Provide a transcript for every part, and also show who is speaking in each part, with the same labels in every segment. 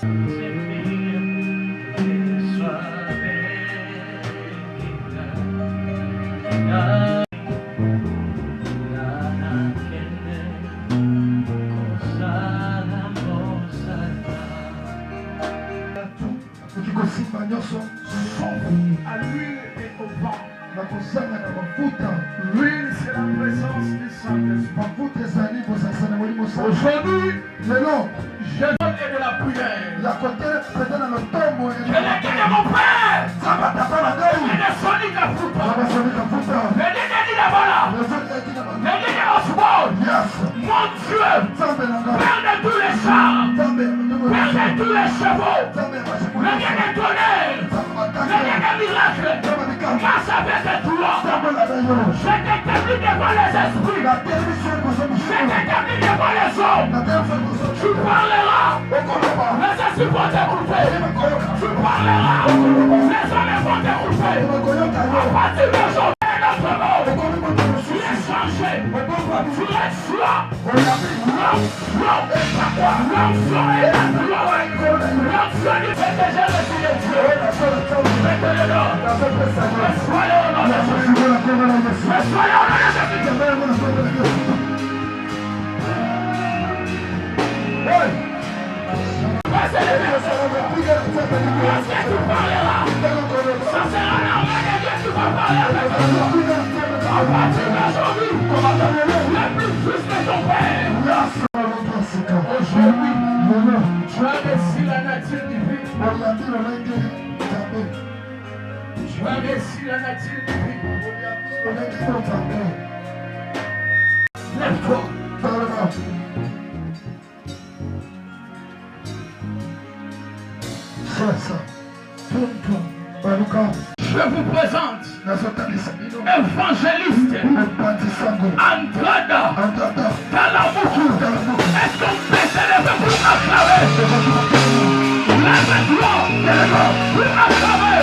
Speaker 1: À l'huile et au vent. L'huile, c'est la présence du Saint-Esprit. Aujourd'hui, je donne de la prière. Je l'ai dit de mon père. Je l'ai sonné de Futa. Je l'ai dit de Bola. Je l'ai dit de Oswald. Mon Dieu, Père de tous les chars, Père de tous les chevaux, le Dieu des tonnerres, le Dieu des miracles, grâce avec toi, je t'établis devant les esprits, je t'établis devant les hommes, tu parleras, les esprits vont t'écouter, tu parleras, les hommes vont t'écouter, à partir d'aujourd'hui, notre mot, tu es changé, tu es cela, l'onction est la gloire, l'onction du fait que j'ai reçu de Dieu, mettez-le là, mais soyez au nom de Jésus, mais soyez au nom de Jésus. Passez les versets, parce que tu parleras, ça sera normal de Dieu, tu vas parler avec toi. À partir d'aujourd'hui, le plus juste de ton Père. Aujourd'hui, tu as reçu la nature divine. Tu as reçu la nature divine. Lève-toi. Je vous présente évangéliste Andrada Talamuku. Est-ce qu'on peut s'élever pour acclamer? Lève-toi pour acclamer.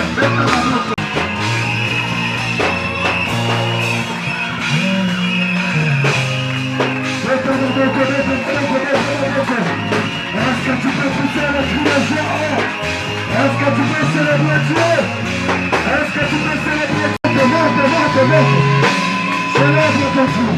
Speaker 1: Est-ce que tu peux pousser le cri de joie? Est-ce que tu peux célébrer Dieu? Est-ce que tu peux célébrer Dieu? Devant. Célèbre ton Dieu.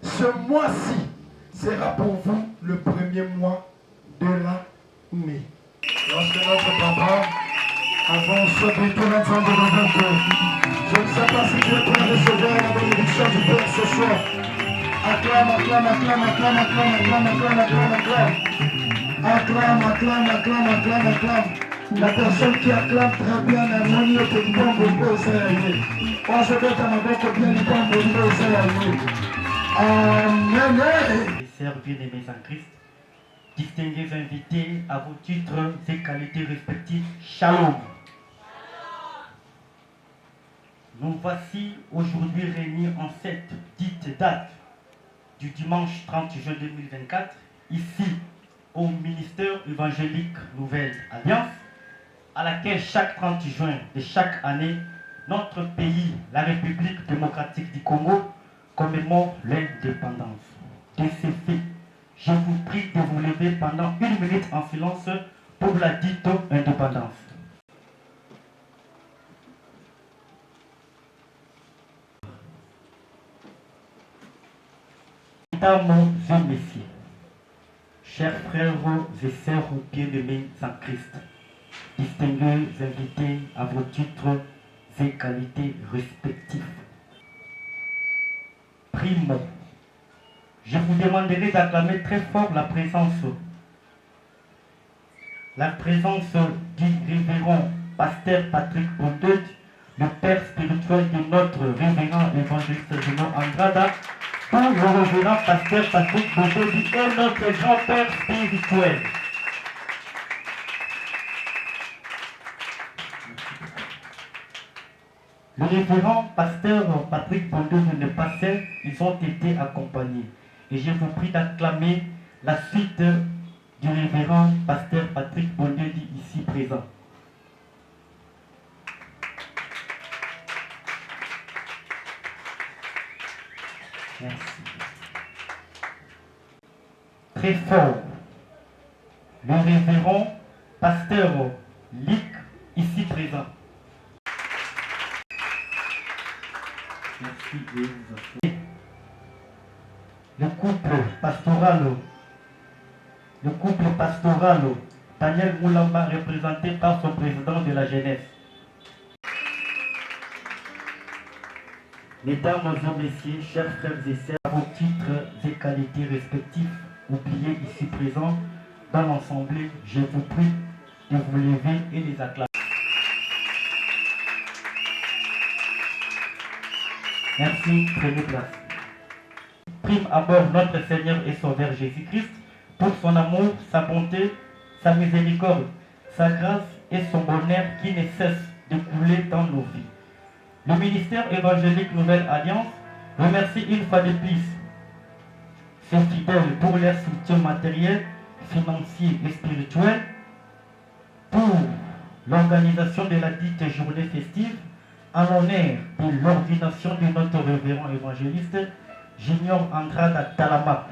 Speaker 1: Ce mois-ci sera pour vous le premier mois de l'année. Lorsque notre papa avance bientôt l'ensemble de notre cœur, je ne sais pas si tu es prêt à recevoir la bénédiction du Père ce soir. Acclame. La personne qui acclame très bien l'harmonie est une bombe au Seigneur. On se met à ma boque bien une bombe au Seigneur. Amen.
Speaker 2: Sœurs bien-aimés en Christ, distingués invités à vos titres et qualités respectives, Shalom. Nous voici aujourd'hui réunis en cette dite date du dimanche 30 juin 2024, ici au ministère évangélique Nouvelle Alliance, à laquelle chaque 30 juin de chaque année, notre pays, la République démocratique du Congo, commémore l'indépendance. De ces faits, je vous prie de vous lever pendant 1 minute en silence pour la dite indépendance. Mesdames et messieurs, chers frères et sœurs bien-aimés en Christ, distingués invités à vos titres et qualités respectifs. Primo, je vous demanderai d'acclamer très fort la présence du révérend pasteur Patrick Bondeuil, le père spirituel de notre révérend évangéliste Junior Andrada, ou le révérend pasteur Patrick Bondedi est notre grand-père spirituel. Le révérend pasteur Patrick Bondedi n'est pas seul, ils ont été accompagnés. Et je vous prie d'acclamer la suite du révérend pasteur Patrick Bondedi ici présent. Merci. Très fort, le révérend pasteur Lic ici présent. Merci de vous assurer. Le couple pastoral, Daniel Moulamba, représenté par son président de la jeunesse. Mesdames et messieurs, chers frères et sœurs, à vos titres et qualités respectifs, oubliés ici présents, dans l'ensemble, je vous prie de vous lever et les acclamer. Merci, prenez place. Prime abord notre Seigneur et Sauveur Jésus-Christ pour son amour, sa bonté, sa miséricorde, sa grâce et son bonheur qui ne cesse de couler dans nos vies. Le ministère évangélique Nouvelle Alliance remercie une fois de plus ses fidèles pour leur soutien matériel, financier et spirituel, pour l'organisation de la dite journée festive en l'honneur de l'ordination de notre révérend évangéliste Junior Andrada Talama.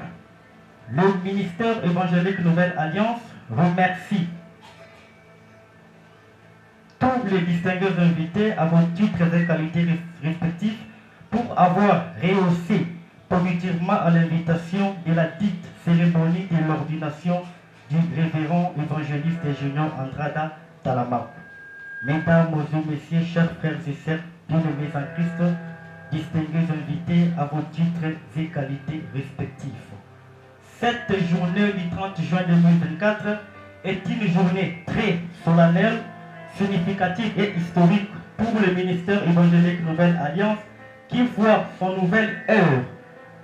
Speaker 2: Le ministère évangélique Nouvelle Alliance remercie tous les distingués invités à vos titres et qualités respectifs pour avoir rehaussé positivement à l'invitation de la dite cérémonie de l'ordination du révérend évangéliste Junior Andrada Talama. Mesdames et messieurs, chers frères et sœurs, bien-aimés en Christ, distingués invités à vos titres et qualités respectifs. Cette journée du 30 juin 2024 est une journée très solennelle, significative et historique pour le ministère évangélique Nouvelle Alliance qui voit son nouvelle heure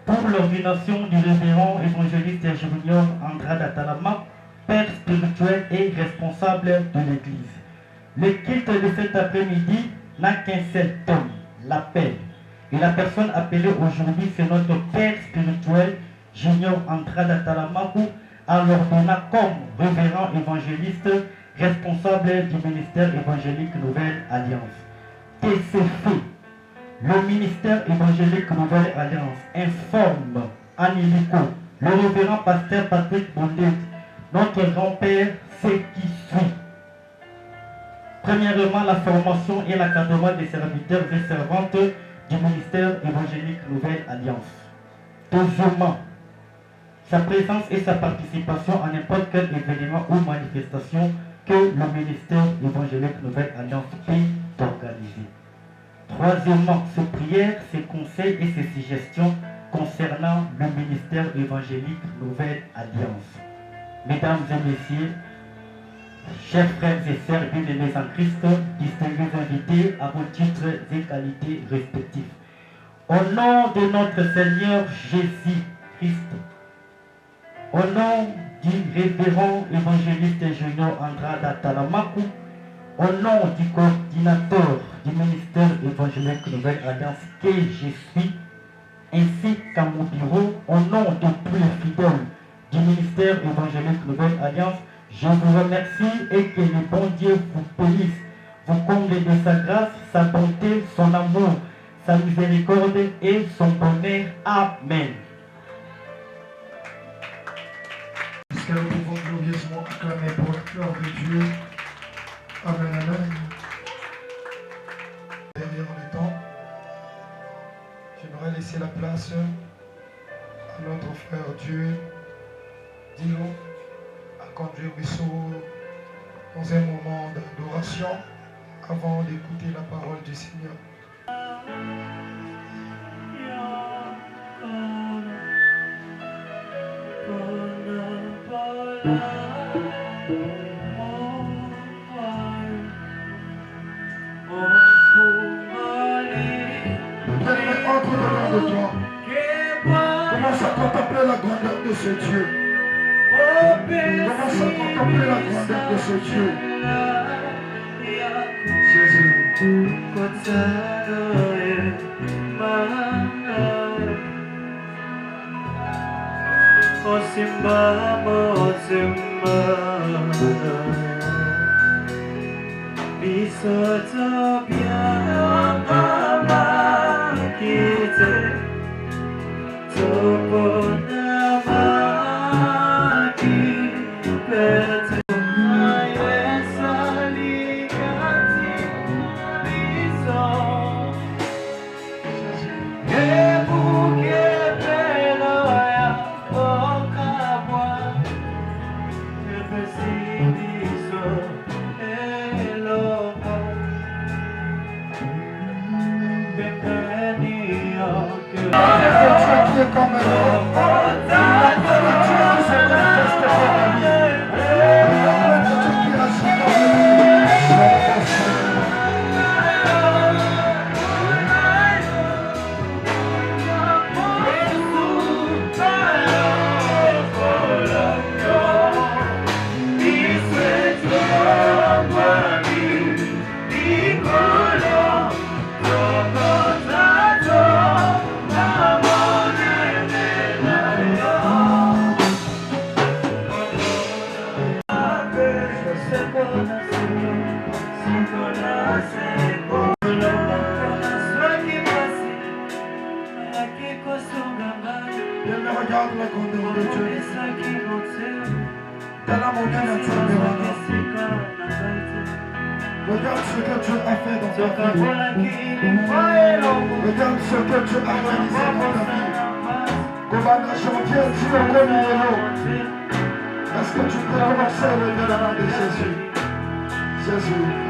Speaker 2: pour l'ordination du révérend évangéliste Junior Andrada Talama, père spirituel et responsable de l'Église. Le culte de cet après-midi n'a qu'un seul thème, l'appel. Et la personne appelée aujourd'hui, c'est notre père spirituel, Junior Andrada Talamakou, en l'ordonnant comme révérend évangéliste, responsable du ministère évangélique Nouvelle Alliance. Et c'est fait. Le ministère évangélique Nouvelle Alliance informe en illico le révérend pasteur Patrick Bondedi, notre grand-père, ce qui suit. Premièrement, la formation et l'encadrement des serviteurs et servantes du ministère évangélique Nouvelle Alliance. Deuxièmement, sa présence et sa participation à n'importe quel événement ou manifestation que le ministère évangélique Nouvelle Alliance peut organiser. Troisièmement, ses prières, ses conseils et ses suggestions concernant le ministère évangélique Nouvelle Alliance. Mesdames et messieurs, chers frères et sœurs bien-aimés en Christ, distingués invités à vos titres et qualités respectifs. Au nom de notre Seigneur Jésus-Christ, au nom du révérend évangéliste Junior Andrada Talamakou, au nom du coordinateur du ministère évangélique Nouvelle Alliance que je suis, ainsi qu'à mon bureau, au nom de tous les fidèles du ministère évangélique Nouvelle Alliance, je vous remercie et que le bon Dieu vous bénisse, vous comble de sa grâce, sa bonté, son amour, sa miséricorde et son bonheur. Amen.
Speaker 3: Est-ce que nous pouvons glorieusement acclamer pour la gloire de Dieu? Amen, amen. Derrière le temps, j'aimerais laisser la place à notre frère Dieu, Dino, à conduire Bissot dans un moment d'adoration avant d'écouter la parole du Seigneur.
Speaker 2: Oh,
Speaker 3: toi. Commence à contempler la grandeur de ce Dieu. Commence à contempler la grandeur de ce Dieu. Jésus. Regarde la grandeur de Dieu. Regarde ce que Dieu a fait dans ta vie. Regarde ce que Dieu a réalisé dans ta vie. Comment chantier Dieu a commis. Est-ce que tu peux commencer à lever la main de Jésus? Jésus.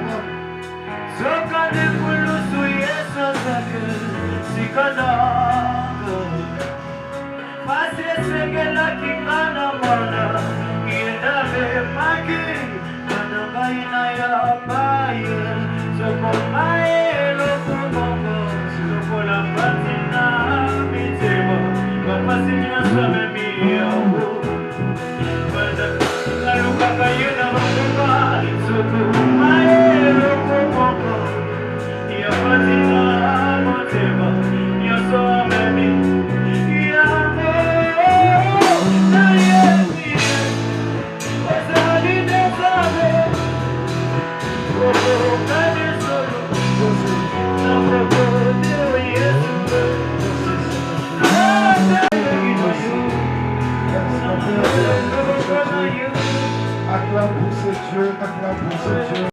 Speaker 3: Acclame pour ce Dieu, acclame pour ce Dieu.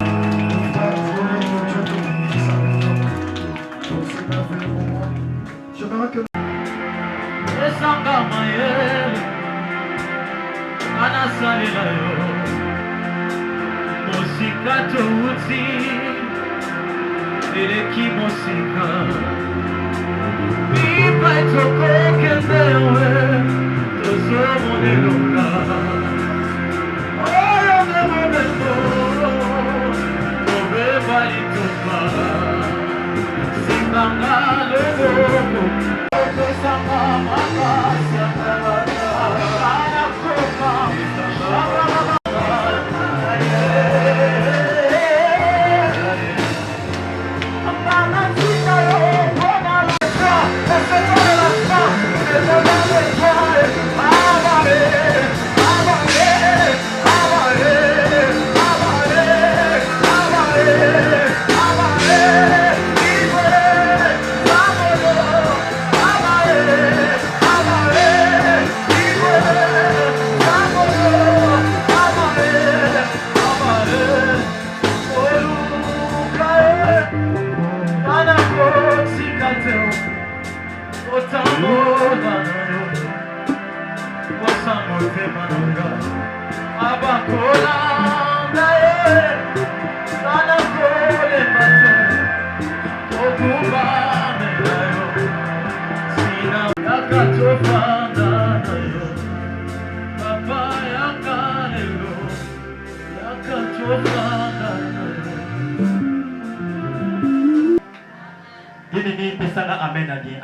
Speaker 3: J'aimerais que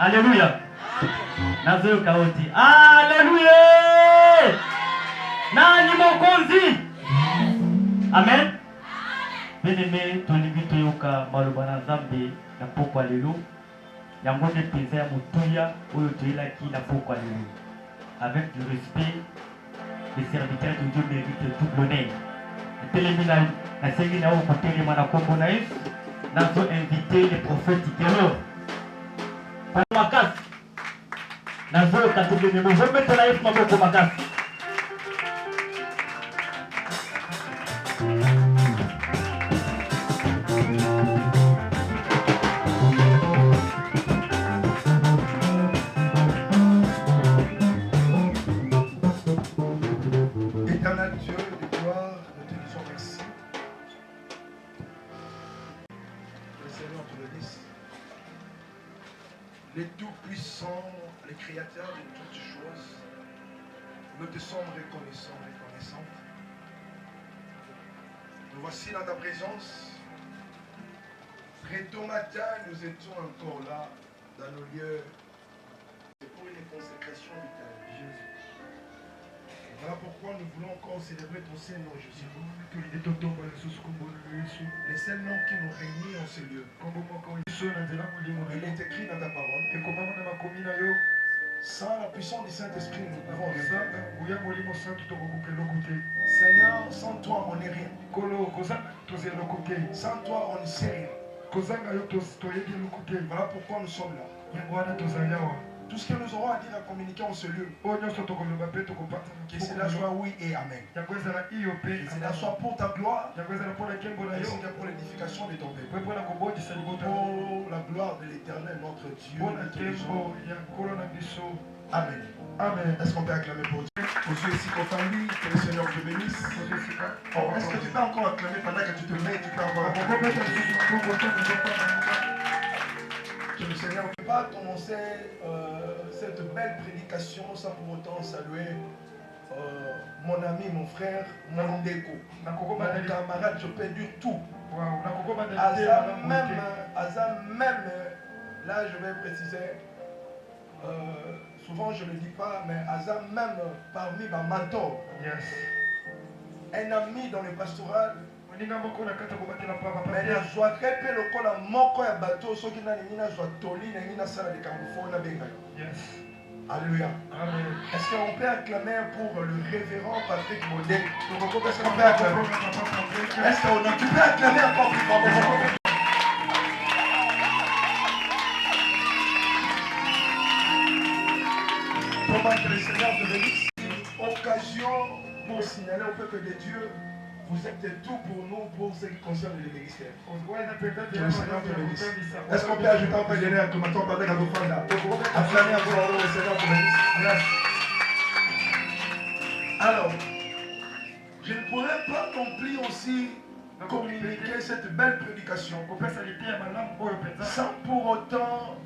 Speaker 2: Alléluia. nazoyoka oti alleluya nani mokonzi amen. Bien-aimé, tolingi toyoka maloba na Nzambe na pokwa lelo yango nde mpenza ya motuya oyo toyelaki na pokwa lelo. Avec du respect, les serviteurs de Dieu méritent tout l'honneur. Etelemi nasengi na oyo kotelema na kombo na Yesu nazo invité les prophètes ikelo pa makasi nazoyoka tobene mozometela Yesu maboko makasi.
Speaker 3: Les tout-puissants, les créateurs de toutes choses, nous te sommes reconnaissants, reconnaissantes. Nous voici dans ta présence. Très tôt matin, nous étions encore là, dans nos lieux. C'est pour une consécration de Jésus. Voilà pourquoi nous voulons encore célébrer ton Saint-Nom, Jésus. Les seuls noms qui nous réunissent en ce lieu. Il est écrit dans ta parole. Sans la puissance du Saint-Esprit, nous pouvons rien faire. Seigneur, sans toi, on n'est rien. Sans toi, on ne sait rien. Voilà pourquoi nous sommes là. Tout ce que nous aurons à dire à communiquer en ce lieu, que cela soit oui et amen. Que cela soit pour ta gloire, et pour l'édification de ton peuple. Pour la gloire de l'Éternel, notre Dieu. Amen. Amen. Est-ce qu'on peut acclamer pour Dieu? Aux yeux ici confondus, que le Seigneur te bénisse. Oh, est-ce que tu peux encore acclamer pendant que tu te mets? Tu peux encore acclamer. Que le Seigneur ne peut pas commencer cette belle prédication sans pour autant saluer mon ami, mon frère, mon déco, mon camarade, je peux dire tout. Azam même, là je vais préciser, souvent je ne le dis pas, mais Azam même parmi ma mentor, un ami dans le pastoral. Mais je dois très peu le col à moko ya bateau, ceux qui n'ont pas de toli, n'ont pas de salle de camouflage, n'a pas. Alléluia. Est-ce qu'on peut acclamer pour le révérend Patrick Modé? Est-ce qu'on peut acclamer? Est-ce qu'on peut acclamer encore plus fort? Comment que le Seigneur te bénisse? Occasion pour signaler au peuple de Dieu. Vous êtes tout pour nous, pour ce qui concerne les ministères. Que le Seigneur te bénisse. Est-ce qu'on peut ajouter un peu de l'air que maintenant avec un peu là? Acclamer encore le Seigneur te bénisse. Alors, je ne pourrais pas non plus aussi communiquer cette belle prédication sans pour autant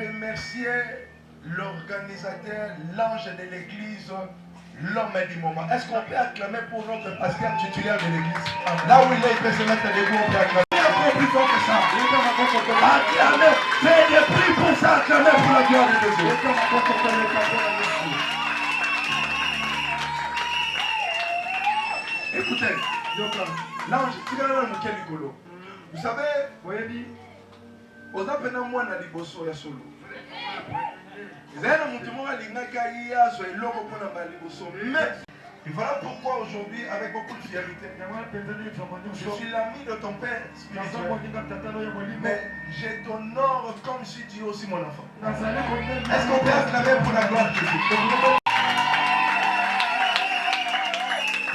Speaker 3: remercier l'organisateur, l'ange de l'église, l'homme du moment. Est-ce qu'on peut acclamer pour notre pasteur titulaire de l'église? Là où il est, il peut se mettre debout, on peut acclamer. Encore plus fort que ça. Acclamer. Fais des prix pour ça, acclamer pour la gloire de Dieu. Écoutez, l'ange, tu vas dans lequel rigolo. Vous savez, aux apprenants, moi, on a des bossos et solo. Mais voilà pourquoi aujourd'hui, avec beaucoup de fierté, je suis l'ami de ton père spirituel, mais je t'honore comme si tu es aussi mon enfant. Est-ce qu'on peut acclamer pour la gloire de Dieu?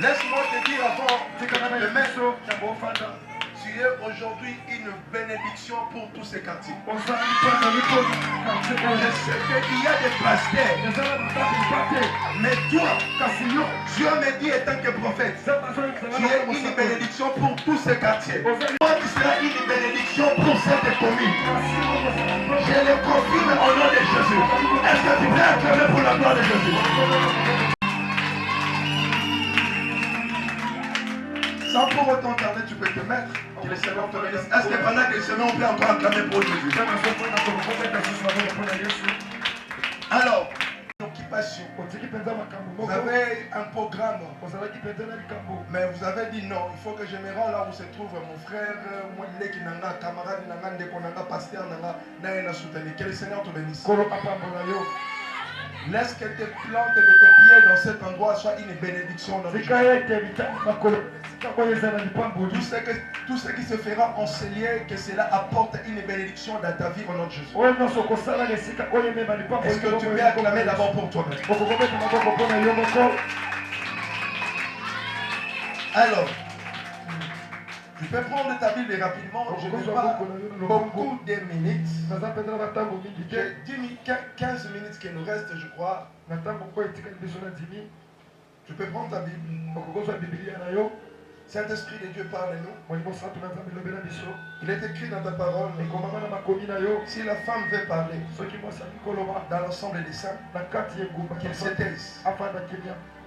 Speaker 3: Laisse-moi te dire avant de mettre tu es aujourd'hui une bénédiction pour tous ces quartiers. Je sais qu'il y a des pasteurs, mais toi, Dieu me dit étant que prophète, tu es une bénédiction pour tous ces quartiers. Toi, tu seras une bénédiction pour cette commune. Je le confirme au nom de Jésus. Est-ce que tu peux acclamer pour la gloire de Jésus? Sans pour autant tarder, tu peux te mettre. Que le Seigneur te bénisse. Est-ce que pendant que le Seigneur, on peut encore acclamer pour Jésus?
Speaker 4: Alors, occupation. Vous avez un programme. Mais vous avez dit non, il faut que je me rende là où se trouve mon frère, mon camarade, pasteur, que le Seigneur te bénisse. Laisse que tes plantes de tes pieds dans cet endroit soient une bénédiction dans le Jésus. Tout ce qui se fera en ce lieu, que cela apporte une bénédiction dans ta vie au nom de Jésus. Est-ce que tu peux acclamer d'abord pour toi-même? Alors, tu peux prendre ta Bible rapidement. Je n'ai pas beaucoup de minutes. J'ai 15 minutes qui nous restent, je crois. Tu peux prendre ta Bible. Saint-Esprit de Dieu, parle-nous. Il est écrit dans ta parole. Si la femme veut parler dans l'ensemble des saints, qu'il se taise,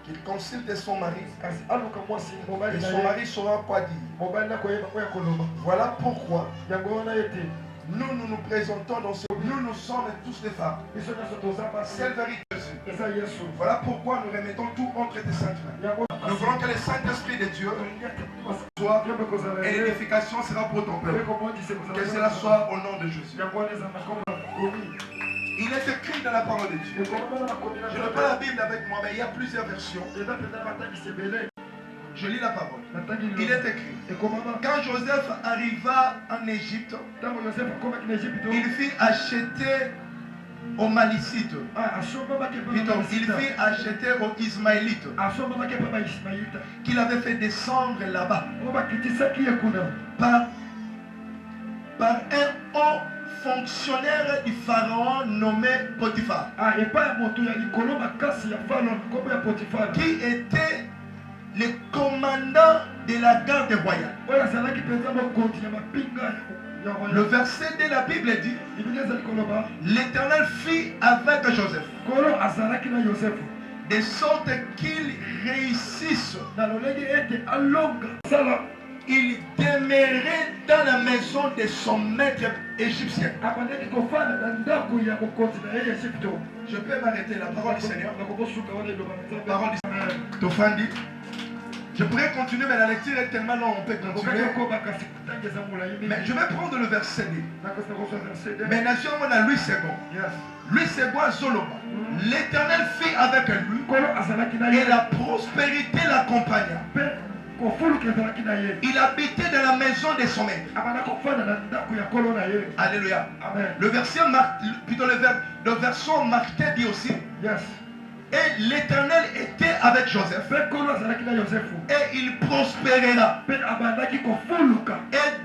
Speaker 4: qu'il consulte son mari, et son mari saura quoi dire. Voilà pourquoi nous nous présentons dans ce... Nous sommes tous des femmes. C'est le vérité. Voilà pourquoi nous remettons tout entre tes saintes mains. Nous voulons que le Saint-Esprit de Dieu soit et l'édification sera pour ton peuple. Que cela soit au nom de Jésus. Il est écrit dans la parole de Dieu. Je n'ai pas la Bible avec moi, mais il y a plusieurs versions. Je lis la parole. Il est écrit. Quand Joseph arriva en Égypte, il fit acheter aux Malicites. Il fit acheter aux Ismaélites qu'il avait fait descendre là-bas par un haut fonctionnaire du pharaon nommé Potiphar, qui était le commandant de la garde royale. Le verset de la Bible dit: l'Éternel fit avec Joseph de sorte qu'il réussisse. Il demeurait dans la maison de son maître égyptien. Je peux m'arrêter, la parole du Seigneur. Parole du Seigneur. Tofandi. Je pourrais continuer, mais la lecture est tellement longue, on peut continuer. Mais je vais prendre le verset 2. Mais nation, on a Louis II. Louis II Zoloba. L'Éternel fit avec lui et la prospérité l'accompagna. Il habitait dans la maison de son maître. Alléluia. Le verset le version marqué dit aussi: et l'Éternel était avec Joseph, et il prospérera et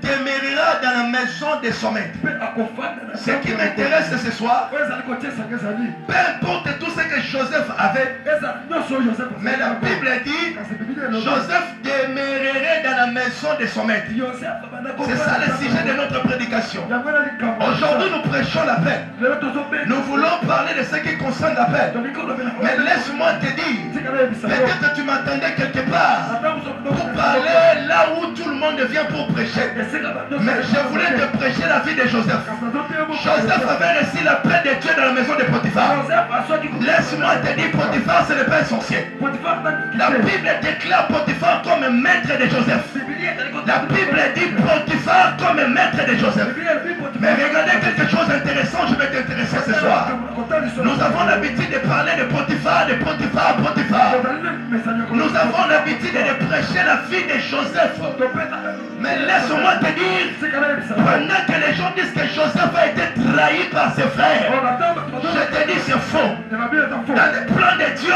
Speaker 4: demeurera dans la maison de son maître. Ce qui m'intéresse ce soir, peu importe tout ce que Joseph avait, mais la Bible dit Joseph demeurerait dans la maison de son maître. C'est ça le sujet de notre prédication. Aujourd'hui nous prêchons la paix. Nous voulons parler de ce qui concerne la paix. Mais laisse-moi te dire, peut-être que tu m'attendais quelque part pour parler là où tout le monde vient pour prêcher. Mais je voulais te prêcher la vie de Joseph. Joseph avait reçu la paix de Dieu dans la maison de Potiphar. Laisse-moi te dire, Potiphar, ce n'est pas essentiel. La Bible déclare Potiphar comme maître de Joseph. La Bible dit Potiphar comme maître de Joseph. Mais regardez quelque chose d'intéressant, je vais t'intéresser ce soir. Nous avons l'habitude de parler de Potiphar, de Potiphar, Potiphar. Nous avons l'habitude de prêcher la vie de Joseph. Mais laisse-moi te dire, pendant que les gens disent que Joseph a été trahi par ses frères, je te dis c'est faux. Dans le plan de Dieu,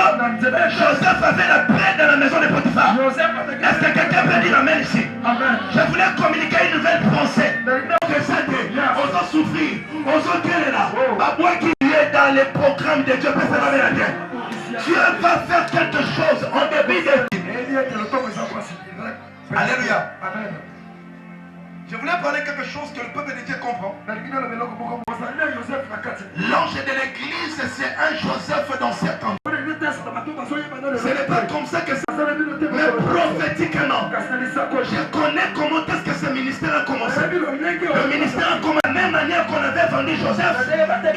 Speaker 4: Joseph avait la paix dans la maison de Potiphar. Est-ce que quelqu'un peut dire amen ici? Je voulais communiquer une nouvelle pensée. Osons souffrir, osons qu'elle est là. À moi qui est dans les programmes de Dieu, Dieu va faire quelque chose en début de vie. Alléluia. Je voulais parler quelque chose que le peuple de Dieu comprend. L'ange de l'église, c'est un Joseph dans certains. Ce n'est pas comme ça que c'est. Mais prophétiquement, je connais comment est-ce que ce ministère a commencé. Le ministère a commencé de la même manière qu'on avait vendu Joseph.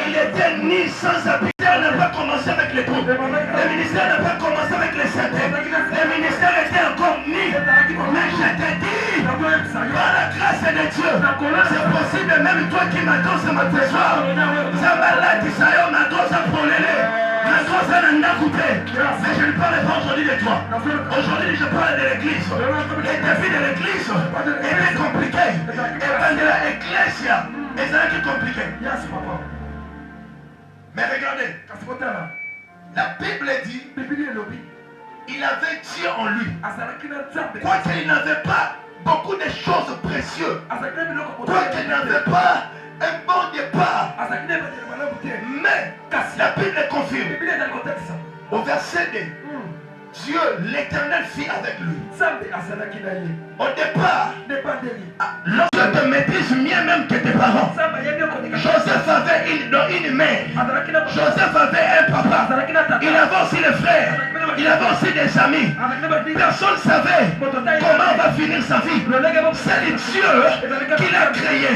Speaker 4: Il était ni sans habiter, n'a pas même toi qui m'attends ce matin soir, ça va là, tu sais, on a droit à prolonger. Mais je ne parle pas aujourd'hui de toi. Aujourd'hui, je parle de l'église. Les défis de l'église étaient compliqués. Et dans l'église, ils étaient compliqués. Mais regardez, la Bible dit il avait Dieu en lui. Quoiqu'il n'avait pas beaucoup de choses précieuses, quoiqu'il n'avait pas un bon départ, mais la Bible confirme au verset 2, Dieu l'éternel fit avec lui. Au départ, lorsque te maîtrise mieux même que tes parents. Joseph avait une mère, Joseph avait un papa, il avait aussi des frères, il avait aussi des amis. Personne ne savait comment va finir sa vie. C'est le Dieu qui l'a créé.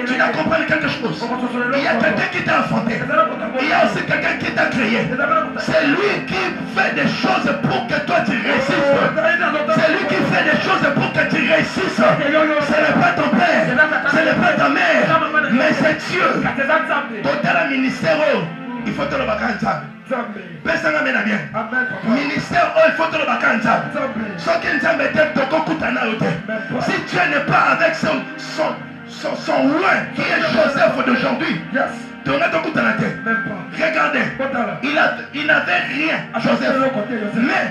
Speaker 4: Tu dois comprendre quelque chose. Il y a quelqu'un qui t'a enfanté, il y a aussi quelqu'un qui t'a créé. C'est lui qui fait des choses pour que toi tu réussisses. C'est lui qui fait des choses pour que tu réussisses. Ce n'est pas ton père, ce n'est pas ta mère, mais c'est Dieu. Total ministère, il faut te le bacanza. Personne n'amène bien. Ministère, il faut te le bacanza. Ce qui nous a mis si Dieu n'est pas avec son roi qui est Joseph d'aujourd'hui, regardez, il n'avait rien, Joseph, mais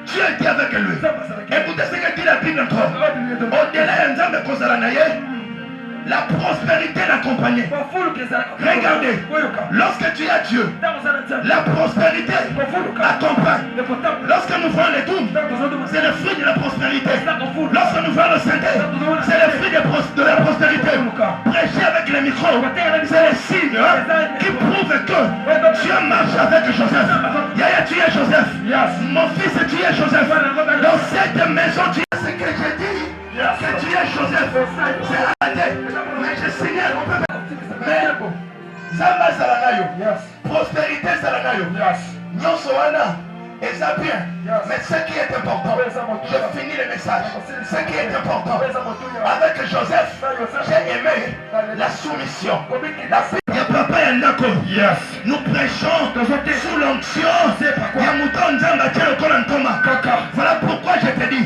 Speaker 4: Dieu était avec lui. Écoutez ce que dit la Bible encore. Au-delà de la prospérité l'accompagnait. Regardez, lorsque tu as Dieu, la prospérité accompagne. Lorsque nous voyons les dômes, c'est le fruit de la prospérité. Lorsque nous voyons le Saint-Esprit, c'est le fruit de la prospérité. Prêcher avec les micros, c'est le signe qui prouve que Dieu marche avec Joseph. Yaya, tu es Joseph. Mon fils, tu es Joseph. Dans cette maison, tu es ce que j'ai dit. Que tu es Joseph, c'est arrêté. Mais je signale, on peut pas. Mais Zamba Salanayo, prospérité Salanayo, Nyosoana, et ça bien. Mais ce qui est important, je finis le message. Ce qui est important, avec Joseph, j'ai aimé la soumission. Il y a papa et Ndako. Nous prêchons sous l'onction. Voilà pourquoi je te dis.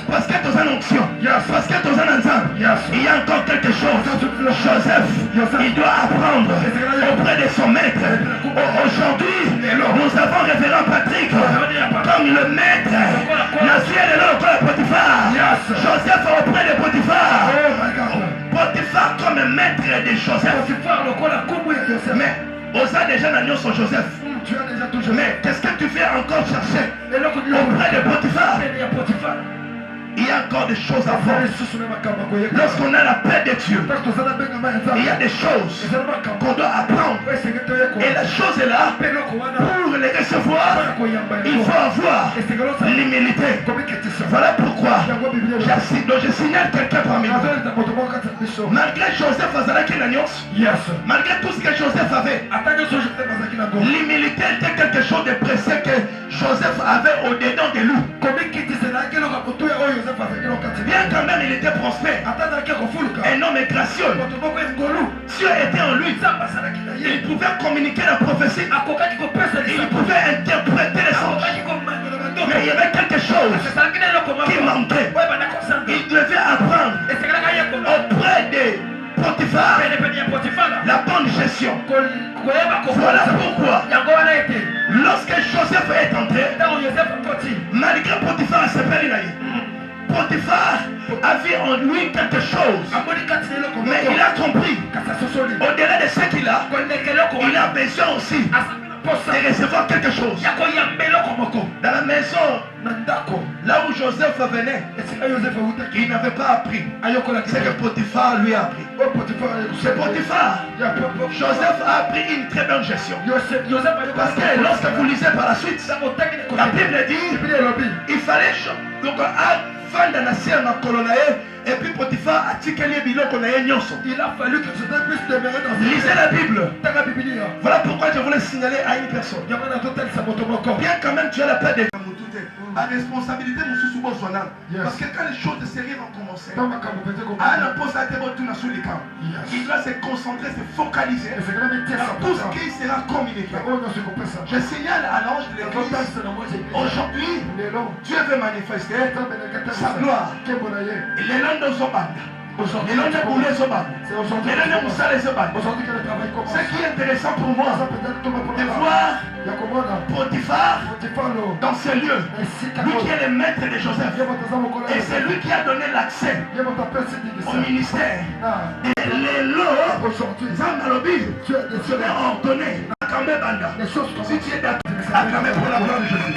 Speaker 4: Parce que tu as une onction. Parce que tu as un ensemble. Il y a encore quelque chose. Joseph, il doit apprendre auprès de son maître. Aujourd'hui, nous avons révérend Patrick comme le maître. Joseph auprès de Potiphar. Potiphar comme maître de Joseph. Mais Osa déjà n'a son Joseph. Mais qu'est-ce que tu fais encore chercher auprès de Potiphar? Il y a encore des choses à faire. Lorsqu'on a la paix de Dieu, il y a des choses qu'on doit apprendre. Et la chose est là. Pour les recevoir, il faut avoir l'humilité. Voilà pourquoi je signale quelqu'un parmi nous. Malgré Joseph Azalaki l'agneuse, malgré tout ce que Joseph avait, l'humilité était quelque chose de précieux que Joseph avait au-dedans de lui. Bien quand même il était prospère, un homme gracieux, Dieu était en lui. Il pouvait communiquer la prophétie, il pouvait interpréter les songes. Mais il y avait quelque chose qui manquait. Il devait apprendre auprès de Potiphar la bonne gestion. Voilà pourquoi lorsque Joseph est entré, malgré Potiphar s'appelle Potiphar avait en lui quelque chose, mais il a compris au-delà de ce qu'il a, il a besoin aussi de recevoir quelque chose. Dans la maison, là où Joseph venait, il n'avait pas appris ce que Potiphar lui a appris. C'est Potiphar. Joseph a appris une très bonne gestion. Parce que lorsque vous lisez par la suite, la Bible dit il fallait donc avant de naître Et puis Potiphar a dit qu'il y a
Speaker 3: Il a fallu que Joseph puisse demeurer dans cette
Speaker 4: lisez la Bible.
Speaker 3: Bible.
Speaker 4: Voilà pourquoi je voulais signaler à une personne. Bien quand même tu as la paix de la responsabilité parce que quand les choses sérieuses vont commencer, il doit se concentrer, se focaliser sur tout ce qui sera communiqué. Je signale à l'ange de l'église, aujourd'hui, Dieu veut manifester sa gloire. Et les langues de Zobanda. Les langues de Boulé Zobanda. Les langues de Moussa les Zobanda. Ce qui est intéressant pour moi, de voir Potiphar dans ce lieu. Lui qui est le maître de Joseph. Et c'est lui qui a donné l'accès au ministère. Et les lots, tu es ordonné. Si tu es d'accord, acclamez pour la gloire de Jésus.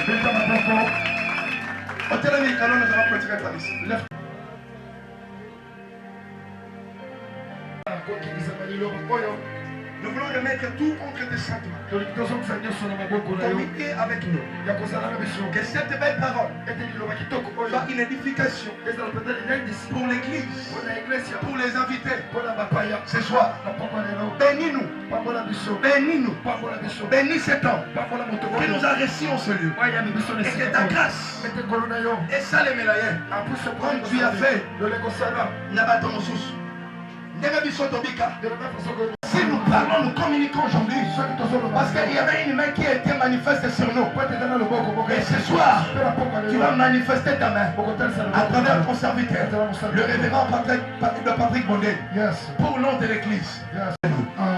Speaker 4: Nous voulons remettre tout entre tes saintes mains. Communiquer avec nous. Que cette belle parole soit une édification pour l'église, pour les invités. Ce soir, bénis-nous. Bénis-nous. Bénis cet homme qui nous a reçus en ce lieu. Et que ta grâce et ça les mélaillés, comme tu as fait, Nabatomoussous. Si nous parlons, nous communiquons aujourd'hui. Parce qu'il y avait une main qui a été manifestée sur nous. Et ce soir, tu vas manifester ta main à travers ton serviteur, le révérend Patrick Bondé, pour le nom de l'église.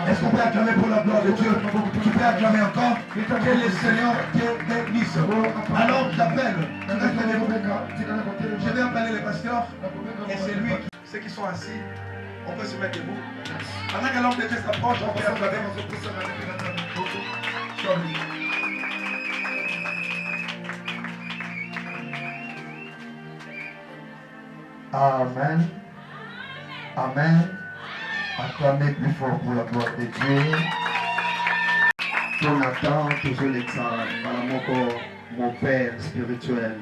Speaker 4: Est-ce qu'on peut acclamer pour la gloire de Dieu? Tu peux acclamer encore que le Seigneur te bénisse. Alors j'appelle, je vais appeler le pasteur et c'est lui, ceux qui sont assis. On peut se mettre debout. Pendant que l'homme de Dieu s'approche, on peut s'acclamer.
Speaker 5: Amen. Amen. Acclamez plus fort pour la gloire de Dieu. Jonathan, toujours l'exemple. Voilà mon père spirituel.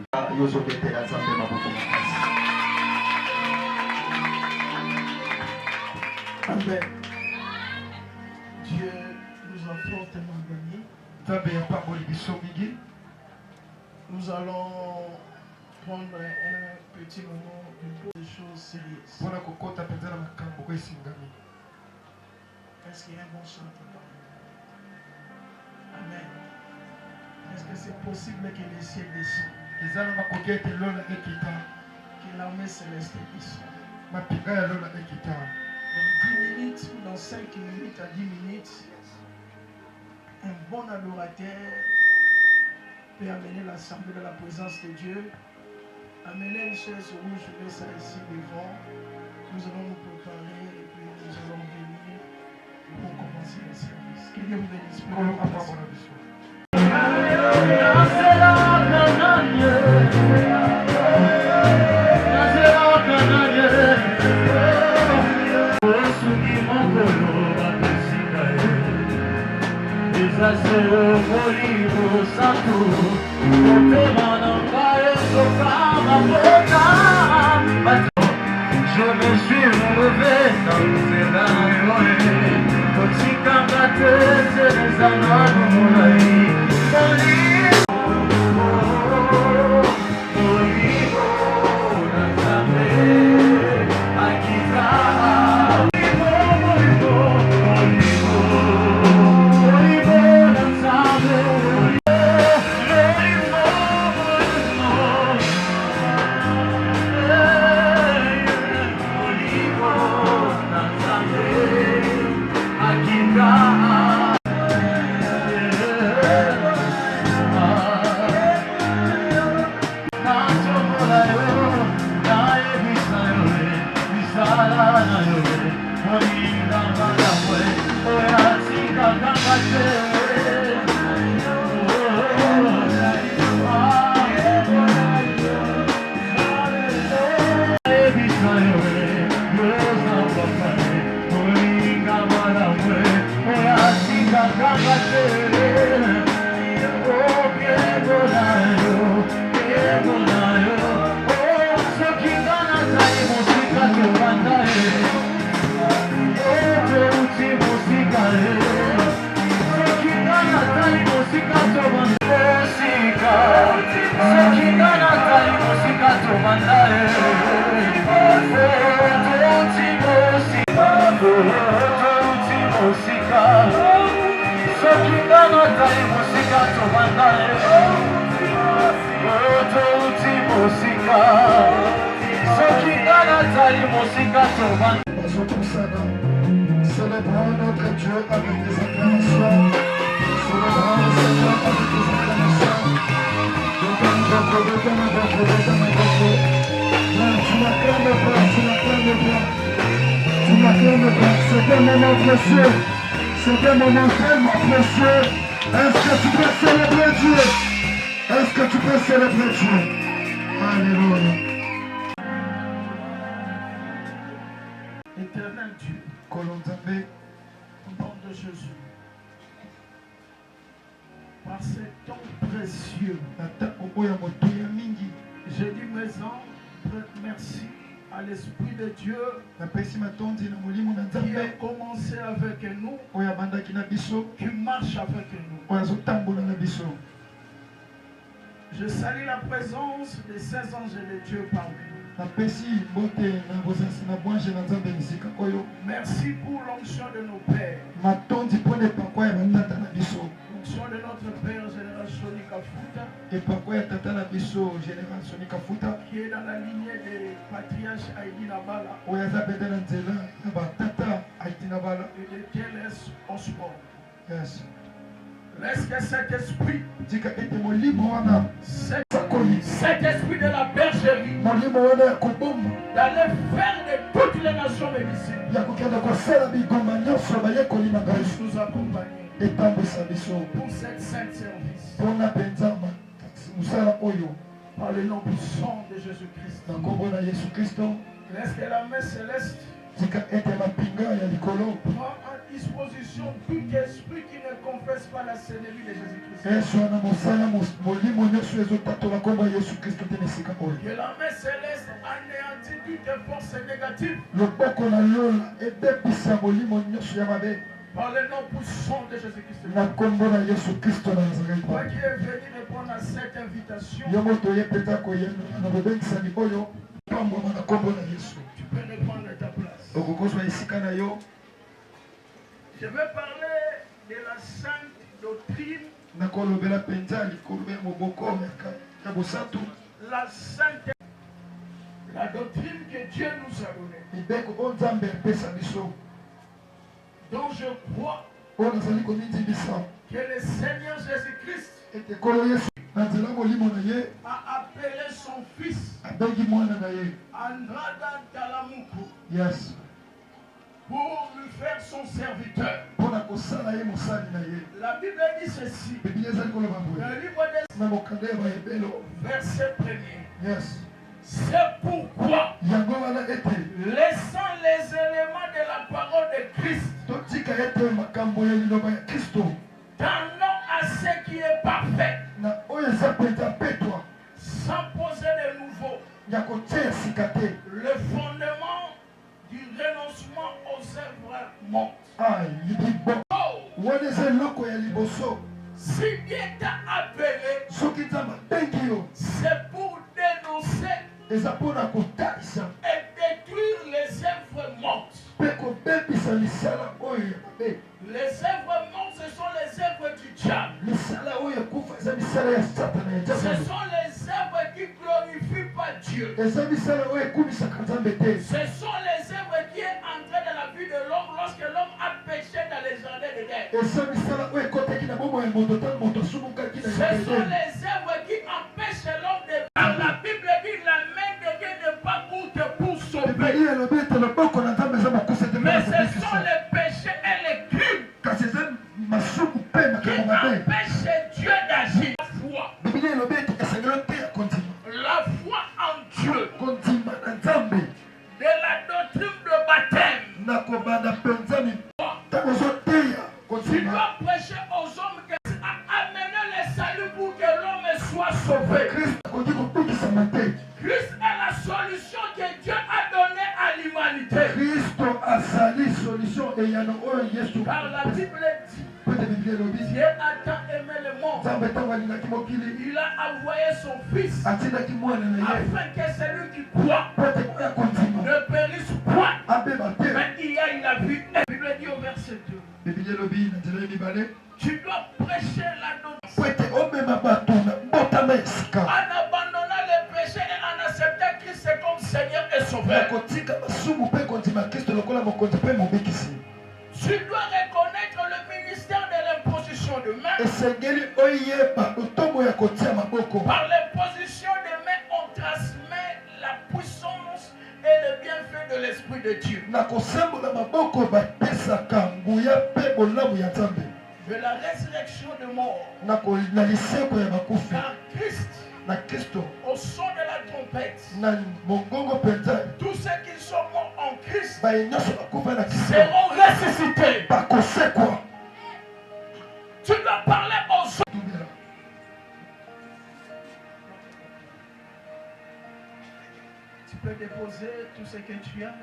Speaker 3: Amen. Dieu nous a fortement bénis. Nous allons prendre un petit moment pour des choses sérieuses. Est-ce qu'il y a un bon chanteur? Amen. Est-ce que c'est possible que les cieux descendent? Que l'armée céleste descende? Dans 10 minutes ou dans 5 minutes à 10 minutes, un bon adorateur peut amener l'assemblée de la présence de Dieu, amener une chaise rouge, je mets ça ici devant. Nous allons nous préparer et puis nous allons venir pour commencer le service. Que Dieu vous bénisse.
Speaker 1: Je me suis relevé dans les
Speaker 6: Oh,
Speaker 3: Célébrons notre Dieu avec des acclamations. Célébrons le Seigneur avec des acclamations. Tu m'acclames pas, tu m'acclames pas. Tu m'acclames pas. C'est un moment précieux. C'est un moment tellement précieux. Est-ce que tu peux célébrer Dieu? Est-ce que tu peux célébrer Dieu? Alléluia.
Speaker 1: Éternel Dieu, au nom de Jésus, par ce temps précieux, je dis maintenant merci à l'Esprit de Dieu qui a commencé avec nous, qui marche avec nous. Je salue la présence des 16 anges de Dieu parmi nous. Merci pour l'onction de nos pères. L'onction de notre père général Kafuta, qui est dans la lignée des patriarches Haïdi Nabala et de Télès Osborne.
Speaker 3: Yes.
Speaker 1: Laisse que cet esprit, cet esprit de la bergerie, d'aller faire de toutes les nations médicines, nous accompagner pour cette sainte service. Par le nom puissant de Jésus-Christ. Laisse que la main céleste prend en disposition tout esprit qui ne confesse pas la Seigneurie de Jésus-Christ. Que la main céleste anéantit toute force négative. Par le nom puissant de Jésus-Christ. Toi qui es venu répondre à cette invitation, tu peux reprendre ta place. Je vais parler de la sainte doctrine. La doctrine que Dieu nous a donnée. Donc je crois que le Seigneur Jésus-Christ a appelé son fils Andrada Talamuku.
Speaker 3: Yes.
Speaker 1: Pour lui faire son serviteur. La Bible dit ceci. Le livre des verset 1er.
Speaker 3: Yes.
Speaker 1: C'est pourquoi, laissant les éléments de la parole de Christ, tendant à ce qui est parfait, sans poser de nouveau, le fondement du renoncement aux œuvres mortes. Si Dieu t'a appelé, c'est pour dénoncer et détruire les œuvres mortes. Les œuvres mortes, ce sont les œuvres du diable. Ce sont les œuvres qui ne glorifient pas Dieu. Ce sont les œuvres qui sont entrées dans la vie de l'homme lorsque l'homme a péché dans les jardins d'Éden. Ce sont les œuvres qui empêchent l'homme de vivre. La Bible dit la main de Dieu n'est pas courte pour sauver. Mais ce sont les péchés et les crimes qui empêchent Dieu d'agir. La foi en Dieu. De la doctrine de baptême. Tu dois prêcher aux hommes à amener le salut pour que l'homme soit sauvé. Christ est la solution que Dieu a donnée à l'humanité. Car la Bible dit, Dieu a tant aimé le monde, il a envoyé son Fils afin que celui qui croit ne périsse point, mais il y a la vie. La Bible dit au verset 2, tu dois prêcher la doctrine En abandonnant le péché et en acceptant Christ comme Seigneur et Sauveur. Tu dois reconnaître le ministère de l'imposition de main. Par l'imposition de main, on transmet la puissance et le bienfait de l'Esprit de Dieu. De la résurrection de mort. Car Christ, au son de la trompette, tous ceux qui sont morts en Christ seront ressuscités. Tu dois parler aux autres. Tu peux déposer tout ce que tu as.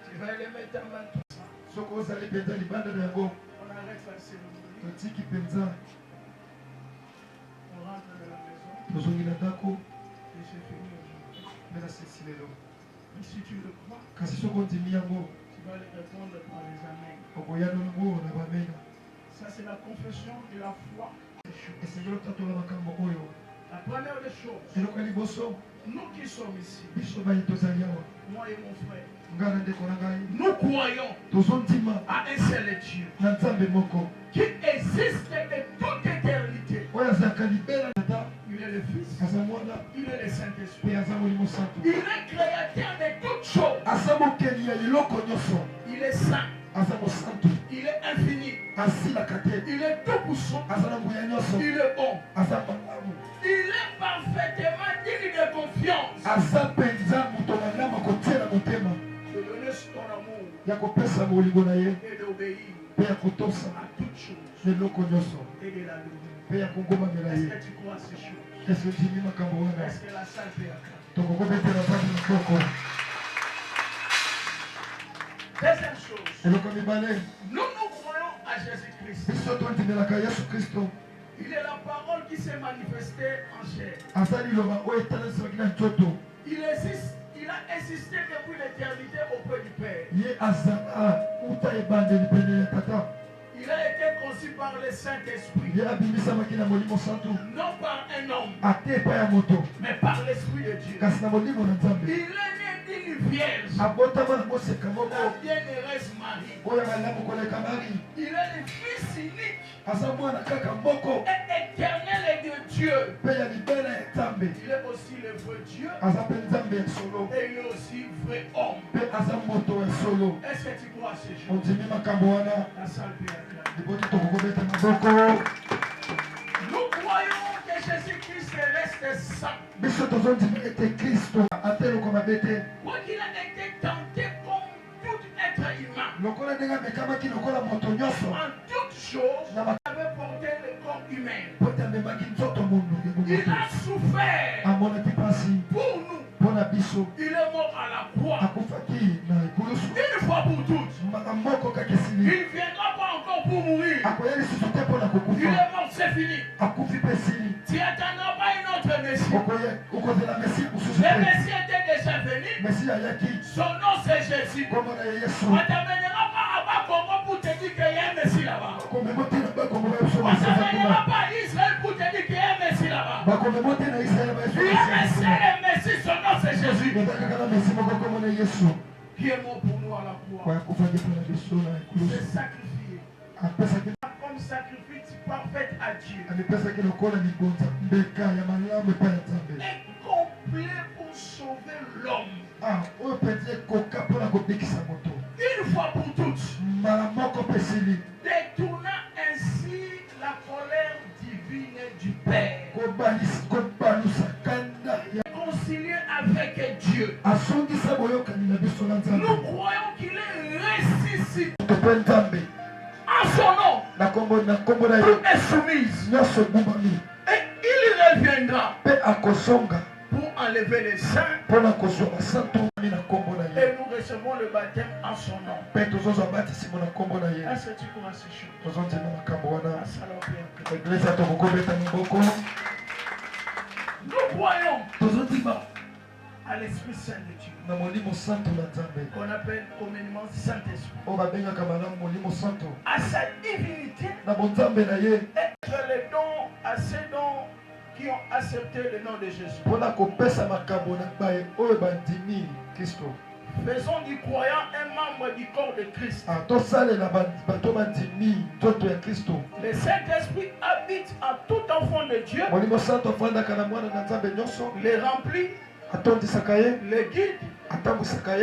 Speaker 1: Tu vas les mettre en main. On arrête la cérémonie. On rentre dans la maison. Et c'est fini aujourd'hui. Mais si tu le crois, tu vas les répondre par les amens. Ça, c'est la confession de la foi. La première des choses, nous qui sommes ici, moi et mon frère, nous croyons à un seul Dieu qui existe de toute éternité. Il est le Fils, il est le Saint-Esprit, il est créateur de toutes choses. Il est saint, il est infini, il est tout puissant, il est bon, il est parfaitement digne de confiance. De donner son amour et d'obéir à toutes choses et de la louer. Est-ce que tu crois à ces choses? Est-ce que la salle peut acclamer? Deuxième chose, nous croyons à Jésus-Christ. Il est la parole qui s'est manifestée en chair. Il a existé depuis l'éternité auprès du Père. Il a été conçu par le Saint-Esprit. Non par un homme, mais par l'Esprit de Dieu. Il est né d'une vierge, la bienheureuse Marie. Il est le Fils unique et éternel de Dieu. Il est aussi le vrai Dieu et il est aussi vrai homme. Est-ce que tu crois à ces choses? La salle peut acclamer. Nous croyons que Jésus-Christ reste saint. Quoi qu'il a été tenté comme tout être humain, en toutes choses, il avait porté le corps humain. Il a souffert pour nous. Il est mort à la croix. Une fois pour toutes. Il ne viendra pas encore pour mourir. Il est mort, c'est fini. Tu n'attendras pas une autre Messie. Le Messie était déjà venu. Son nom c'est Jésus. On ne t'amènera pas à Bas-Congo pour te dire qu'il y a un Messie là-bas. On ne t'amènera pas à Israël pour te dire qu'il y a un Messie là-bas. Il y a un seul Messie, son nom c'est Jésus. Qui est mort pour nous à la croix. C'est sacrifié. Comme sacrifice parfait à Dieu. Et complet pour sauver l'homme. Une fois pour toutes. Détournant ainsi la colère divine du Père. Réconcilié avec Dieu. Nous croyons qu'il est ressuscité. En son nom, tout est soumise. Et il reviendra pour enlever les saints. Et nous recevons le baptême en son nom. Est-ce que tu crois à ces choses? Nous croyons à l'Esprit Saint de Dieu.
Speaker 3: On
Speaker 1: appelle communément Saint-Esprit.
Speaker 3: À
Speaker 1: sa divinité et les dons à ces dons qui ont accepté le nom de Jésus. Faisons du croyant un membre du corps de Christ. Le Saint-Esprit habite en tout enfant de Dieu. Les remplit, les guide,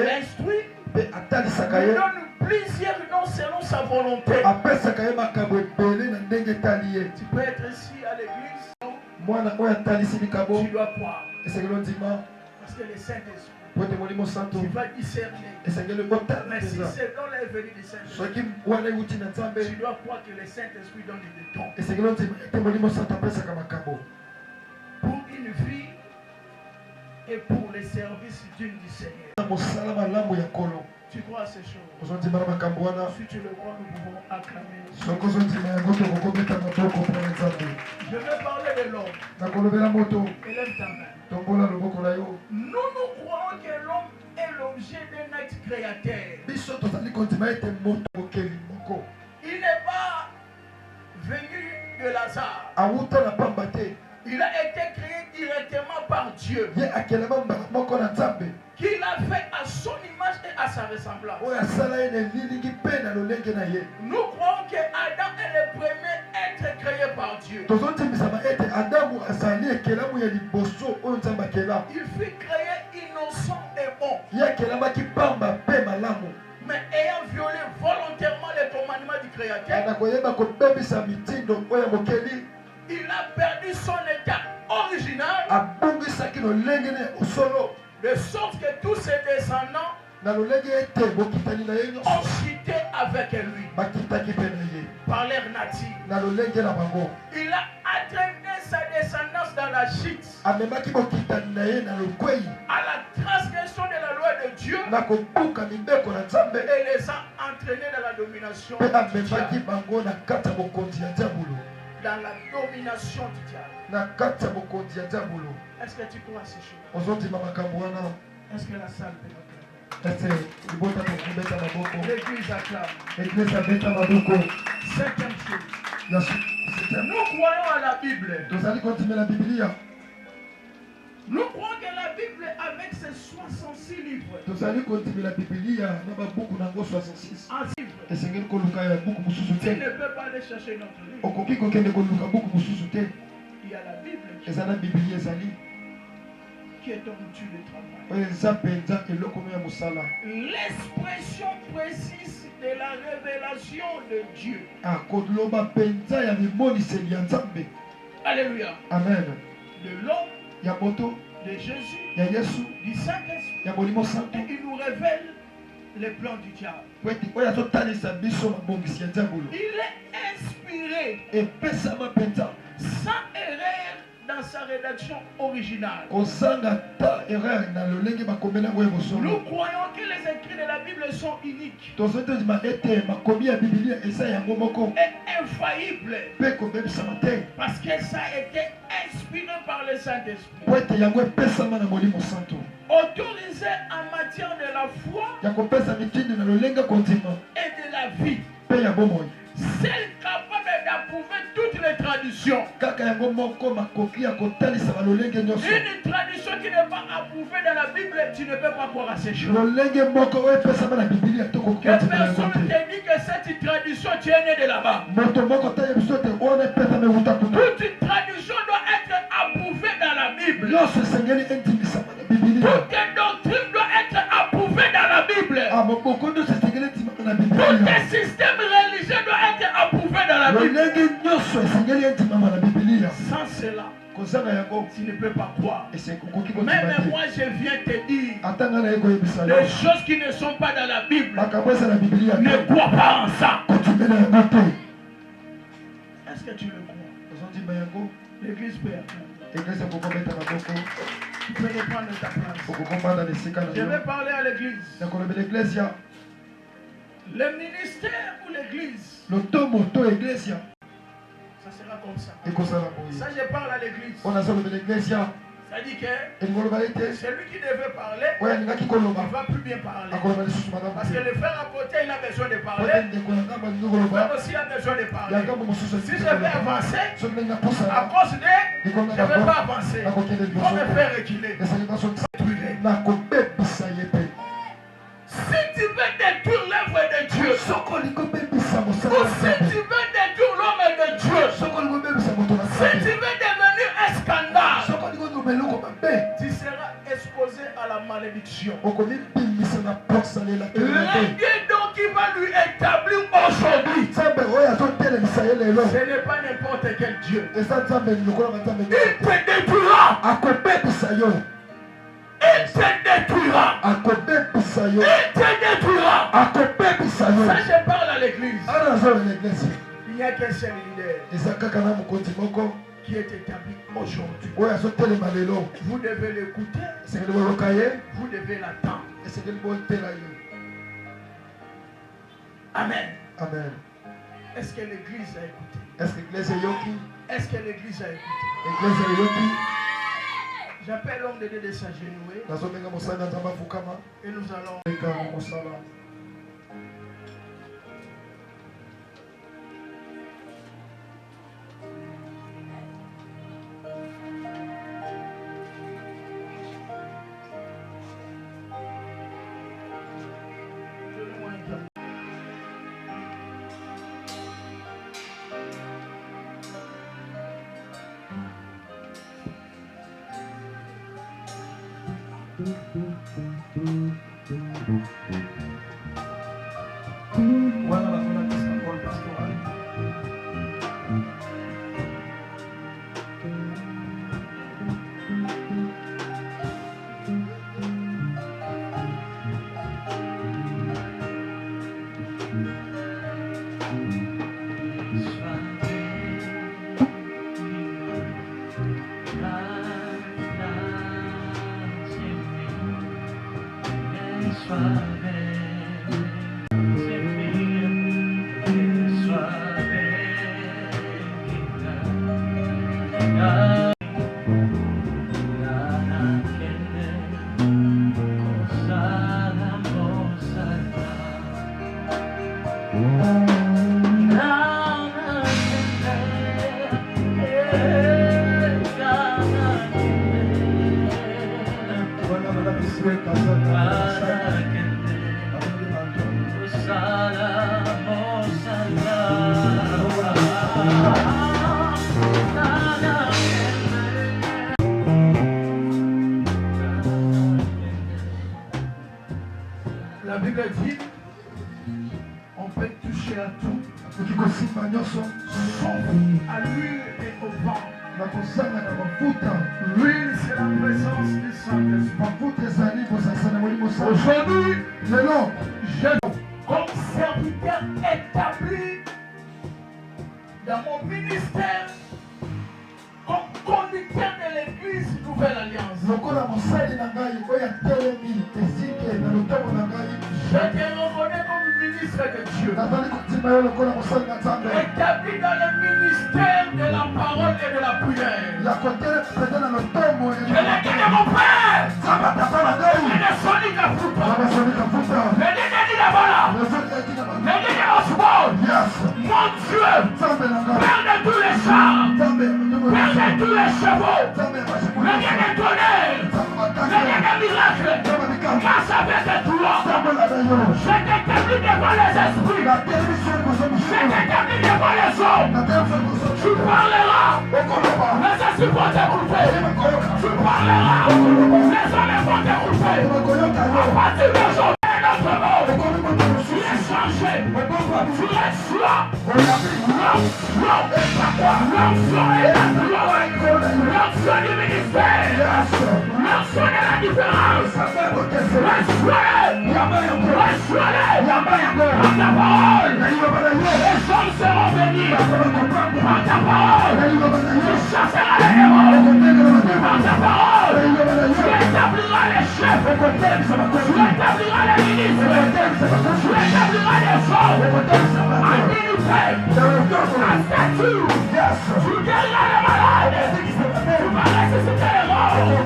Speaker 1: l'instruit, lui donne plusieurs noms selon sa volonté. Tu peux être ici à l'église, tu dois croire. Parce que le Saint-Esprit, tu vas discerner. Mais si c'est dans la venue du Saint-Esprit, tu dois croire que le Saint-Esprit donne des dons. Pour une vie et pour les services d'une du Seigneur. Tu crois à ces choses. Si tu le crois, nous pouvons acclamer. Je vais parler de l'homme. Élève ta main. Nous croyons que l'homme est l'objet d'un acte créateur. Il n'est pas venu de Lazare. Il a été créé directement par Dieu. Qu'il a fait à son image et à sa ressemblance. Nous croyons que Adam est le premier être créé par Dieu. Il fut créé innocent et bon. Mais ayant violé volontairement les commandements du Créateur, il a perdu son état original, de sorte que tous ses descendants ont chuté avec lui par leur nature. Il a entraîné sa descendance dans la chute, à la transgression de la loi de Dieu, et les a entraînés dans la domination du diable. Dans la domination du diable. Est-ce que tu crois à ces choses? Est-ce que la salle peut acclamer? L'église acclame. Septième chose. Nous croyons à la Bible. Nous croyons que la Bible, avec ses 66 livres, un livre, tu ne peux pas aller chercher notre livre. Il y a la Bible qui est en outil de travail. L'expression précise de la révélation de Dieu. Alléluia.
Speaker 3: Amen.
Speaker 1: De l'homme, de Jésus, du Saint-Esprit. Et il nous révèle les plans du diable. Il est inspiré sans erreur dans sa rédaction originale. Nous croyons que les écrits de la Bible sont uniques et infaillibles, parce que ça a été inspiré par le Saint-Esprit, autorisé en matière de la foi et de la vie, celle capable d'approuver toutes les traditions. Une tradition qui n'est pas approuvée dans la Bible, tu ne peux pas croire à ces choses. Que personne te dit que cette tradition, tu es né de là-bas. Toute tradition doit être approuvée dans la Bible. Toute doctrine doit être approuvée dans la Bible. Tout système religieux doit être approuvé dans la Bible. Sans cela, tu ne peux pas croire. Même moi, je viens te dire, les choses qui ne sont pas dans la Bible, ne crois pas en ça. Est-ce que tu le crois? L'église peut acclamer. Tu peux reprendre ta place. Je vais parler à l'église. Le ministère ou l'église, ça sera comme ça. Ça, je parle à l'église. Ça, Ça dit que
Speaker 3: engolobalité
Speaker 1: celui qui devait parler,
Speaker 3: oyo alingaki
Speaker 1: il
Speaker 3: koloba
Speaker 1: ne va plus bien parler.
Speaker 3: akoloba lisusu malamu
Speaker 1: Parce que le frère à côté, il a besoin de
Speaker 3: oyo
Speaker 1: parler.
Speaker 3: ndeko na ngambo alingi
Speaker 1: Moi
Speaker 3: koloba
Speaker 1: aussi, il a besoin de
Speaker 3: ya
Speaker 1: parler.
Speaker 3: ngambo mosusu
Speaker 1: Si je vais avancer,
Speaker 3: soki ndenge
Speaker 1: à
Speaker 3: napusana
Speaker 1: cause de, je ne vais pas avancer.
Speaker 3: nakokende
Speaker 1: Il faut me
Speaker 3: liboso
Speaker 1: faire reculer.
Speaker 3: esali naso nakobebisa ye mpe
Speaker 1: Si tu veux détruire l'œuvre de Dieu,
Speaker 3: soko olingi obebisa
Speaker 1: ou
Speaker 3: mosala
Speaker 1: si tu veux détruire l'homme de Dieu,
Speaker 3: soko olingi obebisa moto na
Speaker 1: si tu
Speaker 3: nzambe
Speaker 1: veux devenir un scandale,
Speaker 3: soko olingi ozoma eloko mabe
Speaker 1: tu seras exposé à la malédiction.
Speaker 3: okomibimisa na posalela
Speaker 1: L'idée donc qui va lui établir aujourd'hui,
Speaker 3: nzambe oyo azotelemisa ye lelo
Speaker 1: ce n'est pas n'importe quel Dieu.
Speaker 3: eza nzambe lokola banzambe
Speaker 1: Il te détruira.
Speaker 3: akobebisa yo
Speaker 1: Il te détruira.
Speaker 3: akobebisa yo
Speaker 1: Il te détruira.
Speaker 3: akobebisa yo
Speaker 1: Ça, je parle à l'église.
Speaker 3: ana nazola na eglise
Speaker 1: Il n'y a qu'un seul leader
Speaker 3: eza kaka na mokonzi moko
Speaker 1: qui est établi aujourd'hui.
Speaker 3: oyo azotelema lelo
Speaker 1: Vous devez l'écouter.
Speaker 3: esengeli boloka ye
Speaker 1: Vous devez l'attendre.
Speaker 3: esengeli botela ye
Speaker 1: Amen.
Speaker 3: amen
Speaker 1: Est-ce que l'église a écouté?
Speaker 3: est-ce que eglise eyoki
Speaker 1: Est-ce que l'église a écouté?
Speaker 3: eglise eyoki
Speaker 1: J'appelle l'homme de Dieu de s'agenouiller
Speaker 3: nazobenga mosali na nzambe afukama
Speaker 1: et nous allons.
Speaker 3: eka mosala
Speaker 1: Donnez-moi un temps.
Speaker 3: wana nazona pesa role pastoral wana balabisiwe kazaka
Speaker 1: La Bible dit on peut toucher à tout,
Speaker 3: okoki kosimba nyonso
Speaker 1: sauf à l'huile et au vent.
Speaker 3: na kozanga na mafuta
Speaker 1: L'huile, c'est la présence du Saint-Esprit.
Speaker 3: mafuta ezali kosangisa na molimo sango
Speaker 1: Aujourd'hui,
Speaker 3: lelo
Speaker 1: je, comme serviteur établi dans mon ministère, comme conducteur de l'Église Nouvelle Alliance,
Speaker 3: lokola mosali na ngai oyo atelemi esike na lotongo na ngai
Speaker 1: je te reconnais comme ministre de Dieu,
Speaker 3: nazali kotima yo lokola mosali na nzambe
Speaker 1: établi dans le ministère de la parole et de la prière.
Speaker 3: ya kotelema pete na lotongo
Speaker 1: Je l'ai dit de mon père,
Speaker 3: nzambe atata na ngai
Speaker 1: il est solide à foutre.
Speaker 3: nabasoli kafuta
Speaker 1: Le dit là-bas,
Speaker 3: nazoli eti na
Speaker 1: le
Speaker 3: mama
Speaker 1: dit au sport,
Speaker 3: yes
Speaker 1: mon Dieu,
Speaker 3: nzambe na ngai
Speaker 1: Père de tous les chars,
Speaker 3: nzambe ya
Speaker 1: Père de tous les chevaux,
Speaker 3: nzambe ya
Speaker 1: le
Speaker 3: bashimoli
Speaker 1: Dieu des tonnerres,
Speaker 3: nzambe
Speaker 1: le
Speaker 3: makasi
Speaker 1: Dieu des miracles,
Speaker 3: nzambe mikamba
Speaker 1: grâce avec toi,
Speaker 3: nzambe na ngai yo
Speaker 1: je t'établis devant les esprits,
Speaker 3: natelemi soni
Speaker 1: je
Speaker 3: kozomisolo
Speaker 1: t'établis devant les hommes,
Speaker 3: natelemi soni
Speaker 1: tu
Speaker 3: kozomisolo
Speaker 1: parleras,
Speaker 3: okoloba
Speaker 1: les esprits vont t'écouter,
Speaker 3: bakoyoka
Speaker 1: tu parleras, les hommes vont t'écouter,
Speaker 3: bakoyoka yo
Speaker 1: à partir d'aujourd'hui, notre mot,
Speaker 3: okomi moto
Speaker 1: tu
Speaker 3: mosusu
Speaker 1: es changé,
Speaker 3: obongo ya
Speaker 1: tu es froid,
Speaker 3: oyabi
Speaker 1: l'onction est la gloire, l'onction du ministère, l'onction de la différence, reçois-les par ta parole, les hommes seront bénis par ta parole, tu chasseras les démons par ta parole, tu établiras les chefs, tu établiras les ministres, tu établiras les hommes, à ministère, à statut, tu guériras les malades, tu vas ressusciter les morts,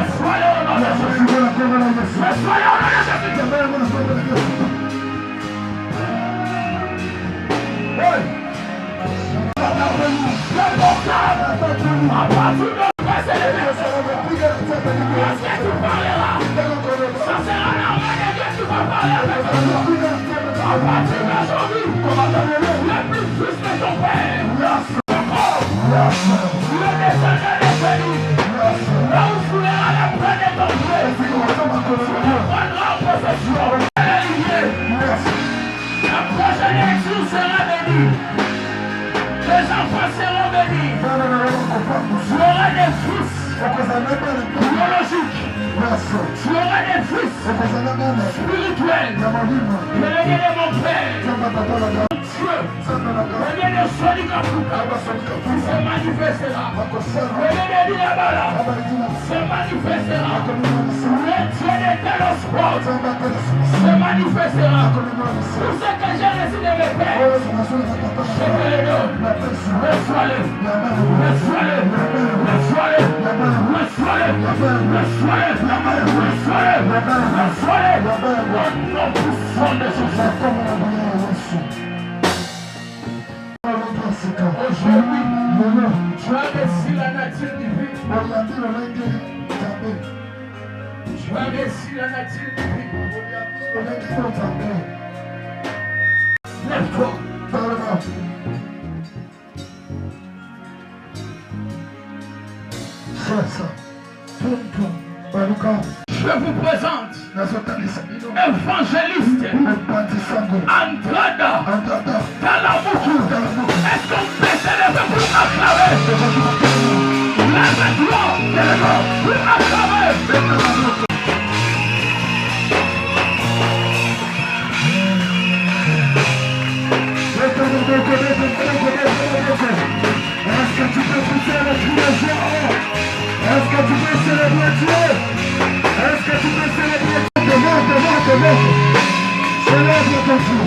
Speaker 1: Reçois-le au nom de Jésus. Reçois-le au nom de Jésus. Lorsque tu parleras, ça sera la main de Dieu qui va parler avec toi. À partir d'aujourd'hui, le plus fils de ton père, le descendant des bénis, là où foulera la plaie de ton Dieu, tu prendras en possession. La prochaine élection sera bénie. Les enfants seront bénis. Tu auras des fils biologiques. Tu auras des fils spirituels. Je le dis de mon Père. Dieu, le Dieu de Sonic Africa se manifestera. Le Dieu de Dinabala se manifestera. Le Dieu de Telosport se manifestera. Tout ce que j'ai reçu de mes pères, je te le donne. Reçois-le. Reçois-le. Reçois-le. Reçois-le. Reçois-le. Reçois-le. Au nom puissant de Jésus. Aujourd'hui, tu as reçu la nature divine. Tu as reçu la nature divine. Lève-toi. Je vous présente évangéliste Andrada Talamoukou. Est-ce qu'on peut s'élever pour acclamer? Lève-toi pour acclamer. Est-ce que tu peux pousser le cri de joie? Est-ce que tu peux célébrer Dieu? Est-ce que tu peux célébrer Dieu? Devant. Célèbre ton Dieu.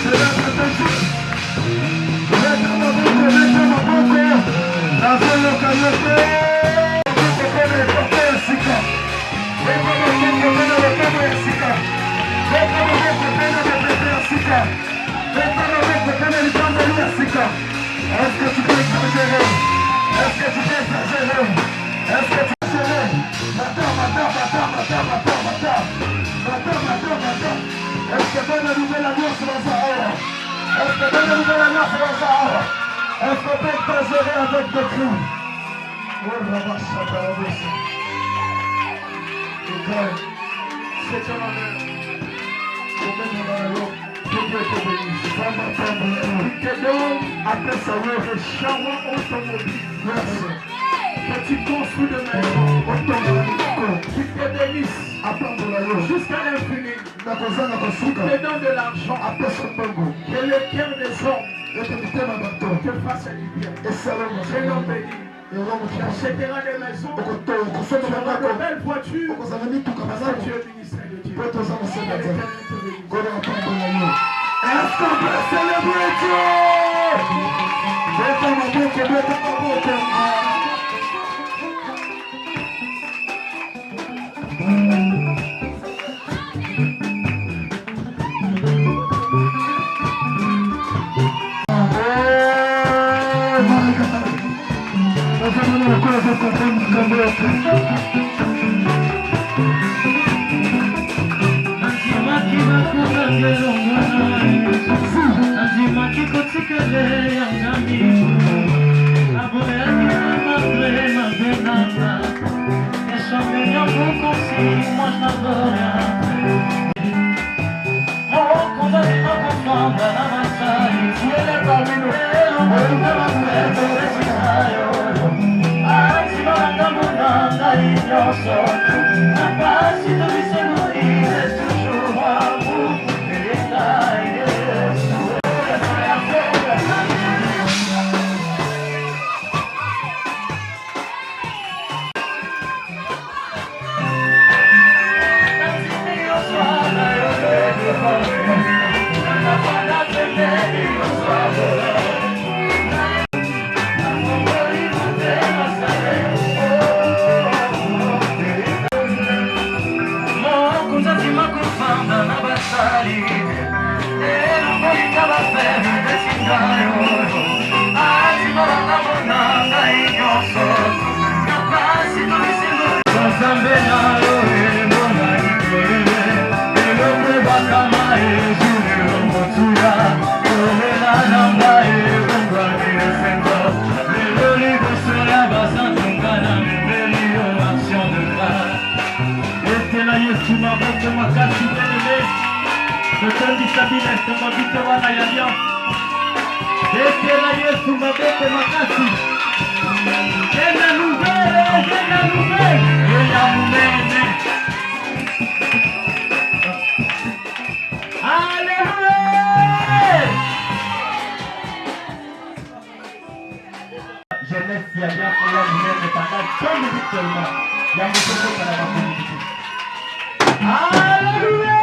Speaker 1: Célèbre ton Dieu. Mets ma boucle. Dans une localité. Est-ce que tu peux exagérer? Est-ce que tu peux exagérer? Est-ce que tu peux exagérer? Madame. Est-ce que donne une nouvelle alliance dans sa hora? Est-ce que donne une nouvelle alliance dans sa hora? Est-ce qu'on peut exagérer avec des cris? Oh, Rabba Shabbat. C'est ton honneur. Que Dieu te bénisse. Il te donne après sa chambre automobile. Que tu construis de maison automobile. Qu'il te bénisse jusqu'à l'infini. Qu'il te donne de l'argent. Que le cœur des hommes te fasse du bien. Que l'homme bénisse. Tu achèteras des maisons, tu auras de belles voitures, parce que tu es ministère de Dieu. Est-ce qu'on peut célébrer Dieu?
Speaker 2: Sabine, mabite wana ya alliance. Ekela Yesu mabete makasi. Tena nouvelle. Eya munene. Alléluia. Jeunesse ya bien pour la munene pendant 5 minutes seulement. Ya mutoko para la communauté. Alléluia.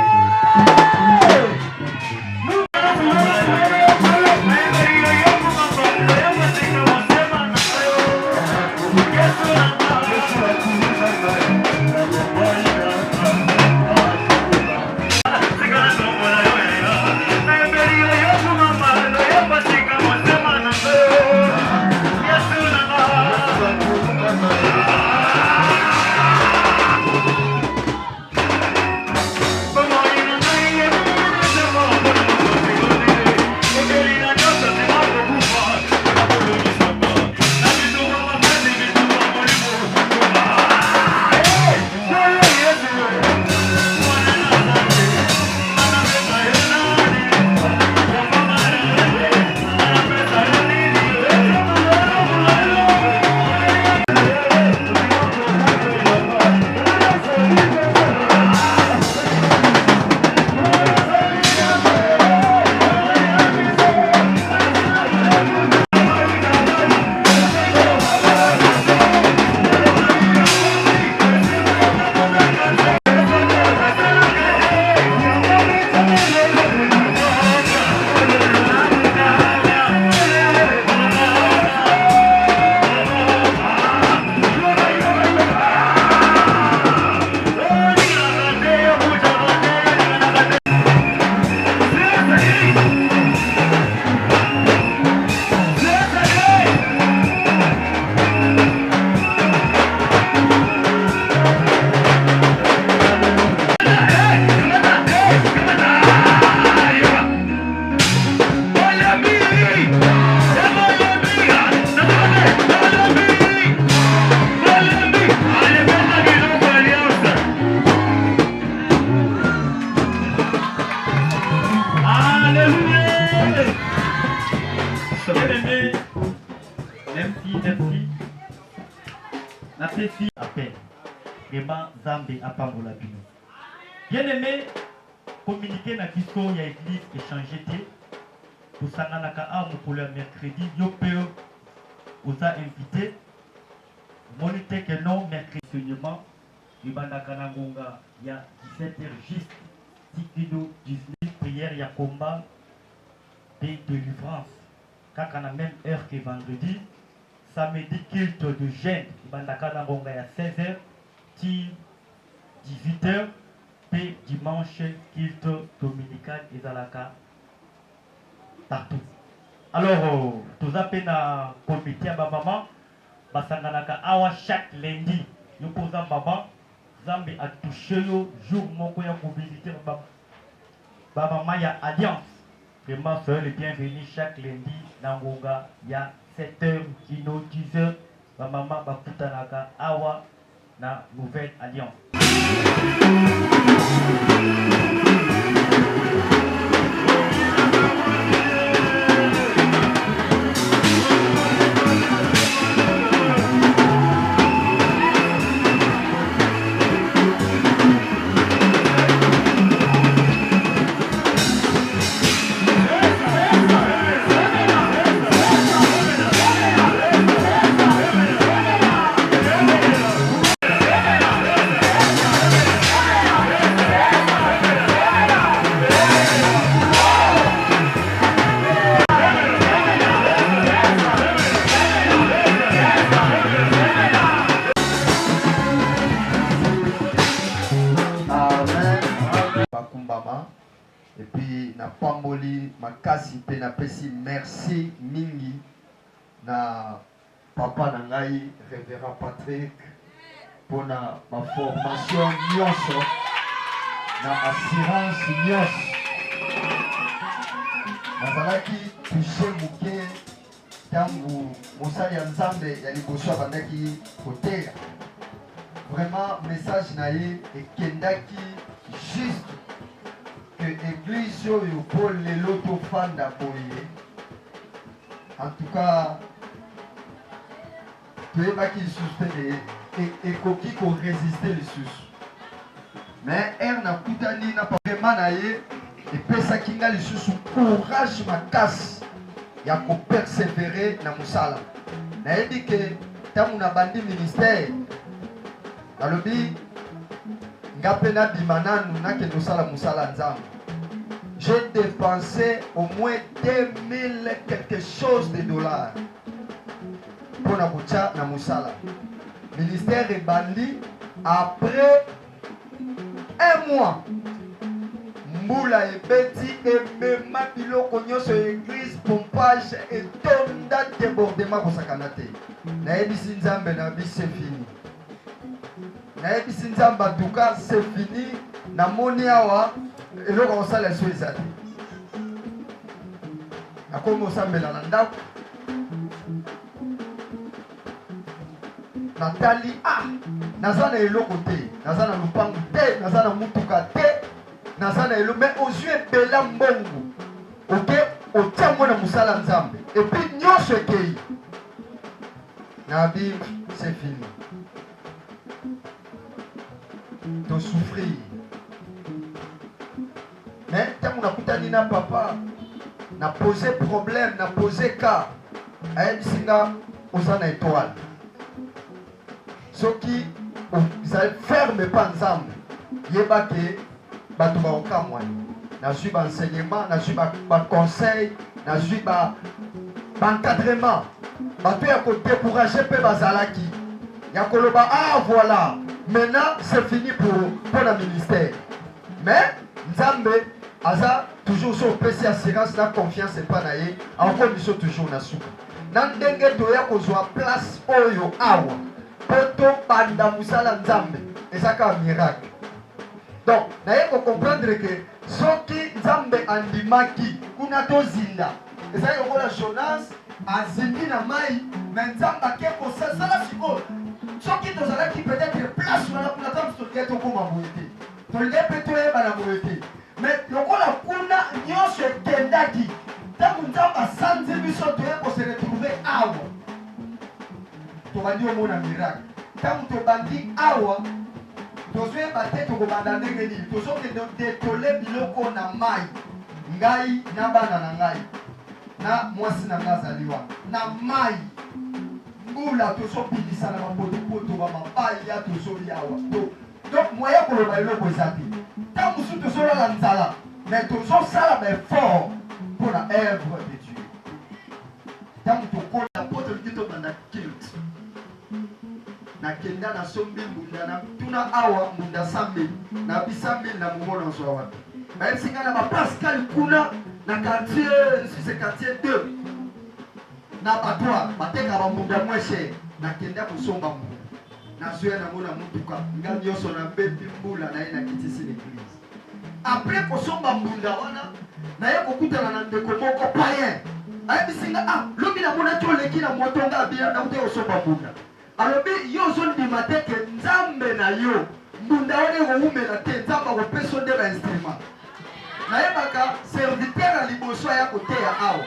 Speaker 2: Merci. Napesi à peine. Vraiment, Zambé a pas la bino. Bien aimé, communiquer na biso ya église échanger té. Pour sanganaka amu pour le mercredi, yo peut vous a invité. Monité que non, mercredi enseignement, ibandaka na ngonga ya 17h juste. Tikino 19 prière ya combat et délivrance. Quand on a même heure que vendredi, samedi culte de jeûne, ibandaka na ngonga ya 16h, 18h, et dimanche culte dominical ezalaka partout. Alors, tous appels na comité à maman, basanganaka awa chaque lundi, yo posa maman, Zambé a touché yo jour moko ya mobilité maman ya alliance. Vraiment, soyez les bienvenus chaque lundi na ngonga ya 7h kino 10h, maman bakutanaka awa na nouvelle alliance.
Speaker 5: Et puis na pamboli makasi pe na pesi merci mingi na papa na ngai révérend Patrick pour na ma formation nyonso na assurance nyonso nazalaki touché muke tangu mosali ya nzambe ya liboso abandaki koteya vraiment message na ye ekendaki juste que l'église oyo pour les loto fanda boye. En tout cas, tu es pas qui suspende et qui qu'on résister les sus. Mais elle n'a pas dit n'a pas vraiment naïe et pesa kinga les sus courage ma casse. Il y a qu'on persévérer dans musala. Naïe dit que tant on a bandi ministère dans le but ngapena bimana nous n'a que nous sala musala nzambe. J'ai dépensé au moins 2000 quelque chose de dollars pour la boucha na musala. Ministère est bandi après un mois. Mboula et Betty et Mema biloko nyonso église pompage et tonda débordement pour sakanate. Na ebisi nzambe na bi c'est fini. Na ebisi nzambe en tout cas c'est fini. Na moni awa eloko osala so ezali. Akomo sambela na ndako. Nathalie nazana eloko te, nazana lupangu te, nazana mutuka te, nazana eloko mais aux yeux bela mbongo. OK, otiamo na musala nzambe. Et puis nyonso ekei. Na bi c'est fini. De souffrir. Mais tant on a coutani na papa, n'a posé problème, n'a posé cas. Aïe singa osana étoile. Ce qui ferme pas ensemble. Yebake batuba okamwani. Na suis enseignement, na suis conseil, na suis encadrement. Batu ya ko décourager pe bazalaki. Ya koloba voilà. Maintenant c'est fini pour le ministère. Mais Nzambe aza toujours sur PC assurance na confiance et pas naïe en condition toujours na souka. Nan ndenge to ya kozwa place oyo awa. Poto banda musala Nzambe ezaka miracle. Donc naye ko comprendre que soki Nzambe andimaki kuna to zinda. Ezali okola Jonas azindi na mai mais Nzambe akeko sala siko. Soki tozalaki peut-être place wana kuna tanto to koma boyete. Tolide petoye bana boyete. Mais lokola kuna nyonso ekendaki ntango Nzambe asanzi biso toye ko se retrouver awa. Tobandi omona miracle. Ntango tobandi awa tozoyeba te tokobanda ndenge nini. Tozokende detole biloko na mai. Ngai na bana na ngai. Na mwasi na ngai azali wana. Na mai. Mbula tozopilisa na bapotopoto bamabaya tozolia awa. Donc moya koloba eloko eza te. Ntango mosusu tozolala nzala. Mais tozosala baeffort pour la œuvre de Dieu. Ntango tokola po tolingi tobanda kilt. Nakenda na sombi mbunda na tuna awa mbunda 100 000 na bisa 1000 na momona nso awa. Ba singa na ba Pascal kuna na quartier c'est quartier 2. Na batwa bateka ba mbunda mweshe nakenda kusomba mbunda. Na zoya na mona mutuka ngami yoso na bebi mbula na ina kitisi l'église. Après kusomba mbunda wana na yeko kutana na ndeko moko païen. Ayebi singa lobi na mona toleki na motonga bia na ute osomba mbunda. Alors yo zone du matin que Nzambe na yo mbunda wane woumela te Nzamba ko peso de instrument. Na yebaka serviteur a liboso ya kote ya awa.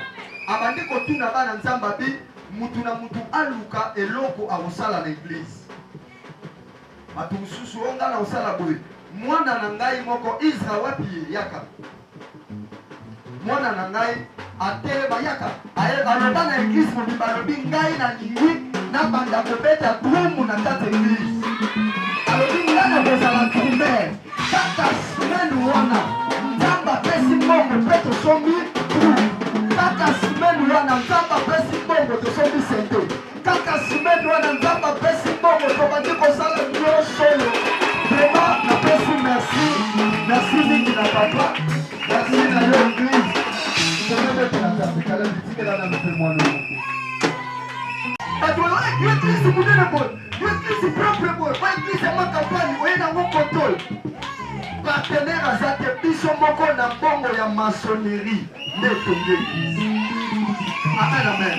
Speaker 5: Abandi ko tuna bana Nzamba bi mutu na mutu aluka eloko akosala na église. Batu mususu onga na osala boye. Mwana na ngai moko Israel wapi yaka. Mwana na ngai ate bayaka. Aye baloba na église mo balobi ngai na lingi na banda kobeta drumu na kati église. Alobi ngana kozala trumeur. Kaka semaine wana Nzamba pesi mbongo pe tosombi drumu. Kaka semaine wana Nzamba pesi mbongo tosombi sente. Kaka semaine wana Nzamba pesi mbongo tobandi kozala nyonso oyo. Vraiment napesi merci. Merci mingi na papa. Merci na yo église. Je na Nzambe kala bitikela na mpemono. L'église est modèle bon, l'église est propre bon, l'église est ma campagne, on est dans mon contrôle. Partenaire à Zate Biso Moko na bongo ya maçonnerie, de ton église. Amen, amen.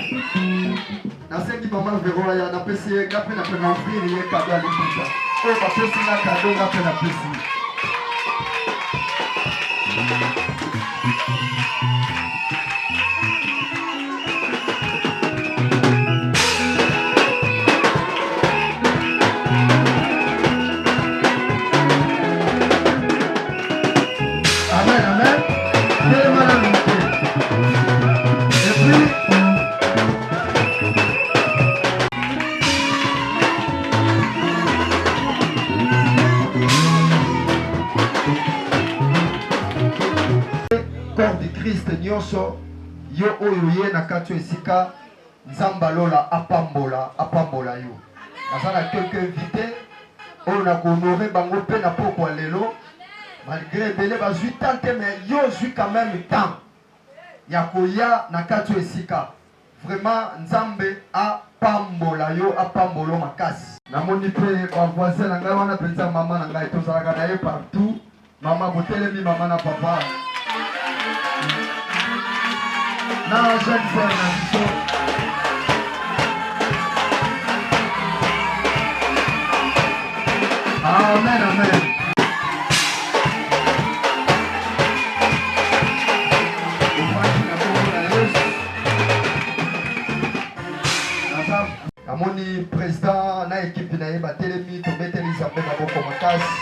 Speaker 5: Na sengi maman Vérola ya na pesi gape na pena offrir ye cadeau à l'église. Oh, ba pesi na cadeau gape na pesi. Amen, amen. Et puis, corps du Christ nyonso yo oyo ye na kati esika nzamba lola apambola yo. Naza na quelques invités oyo na kohonore bango mpe na pokwa lelo. Malgré belé bazui tant que mais yo zui quand même temps ya koya na kati esika vraiment nzambe apambola yo apambolo makasi. Namoni pe ba voisin na ngai wana penza mama na ngai tozalaka na ye partout. Mama botelemi mama na papa na jeune frère na biso. Amen, amen. Namoni président na équipe na ye batelemi tobeteli nzambe maboko makasi.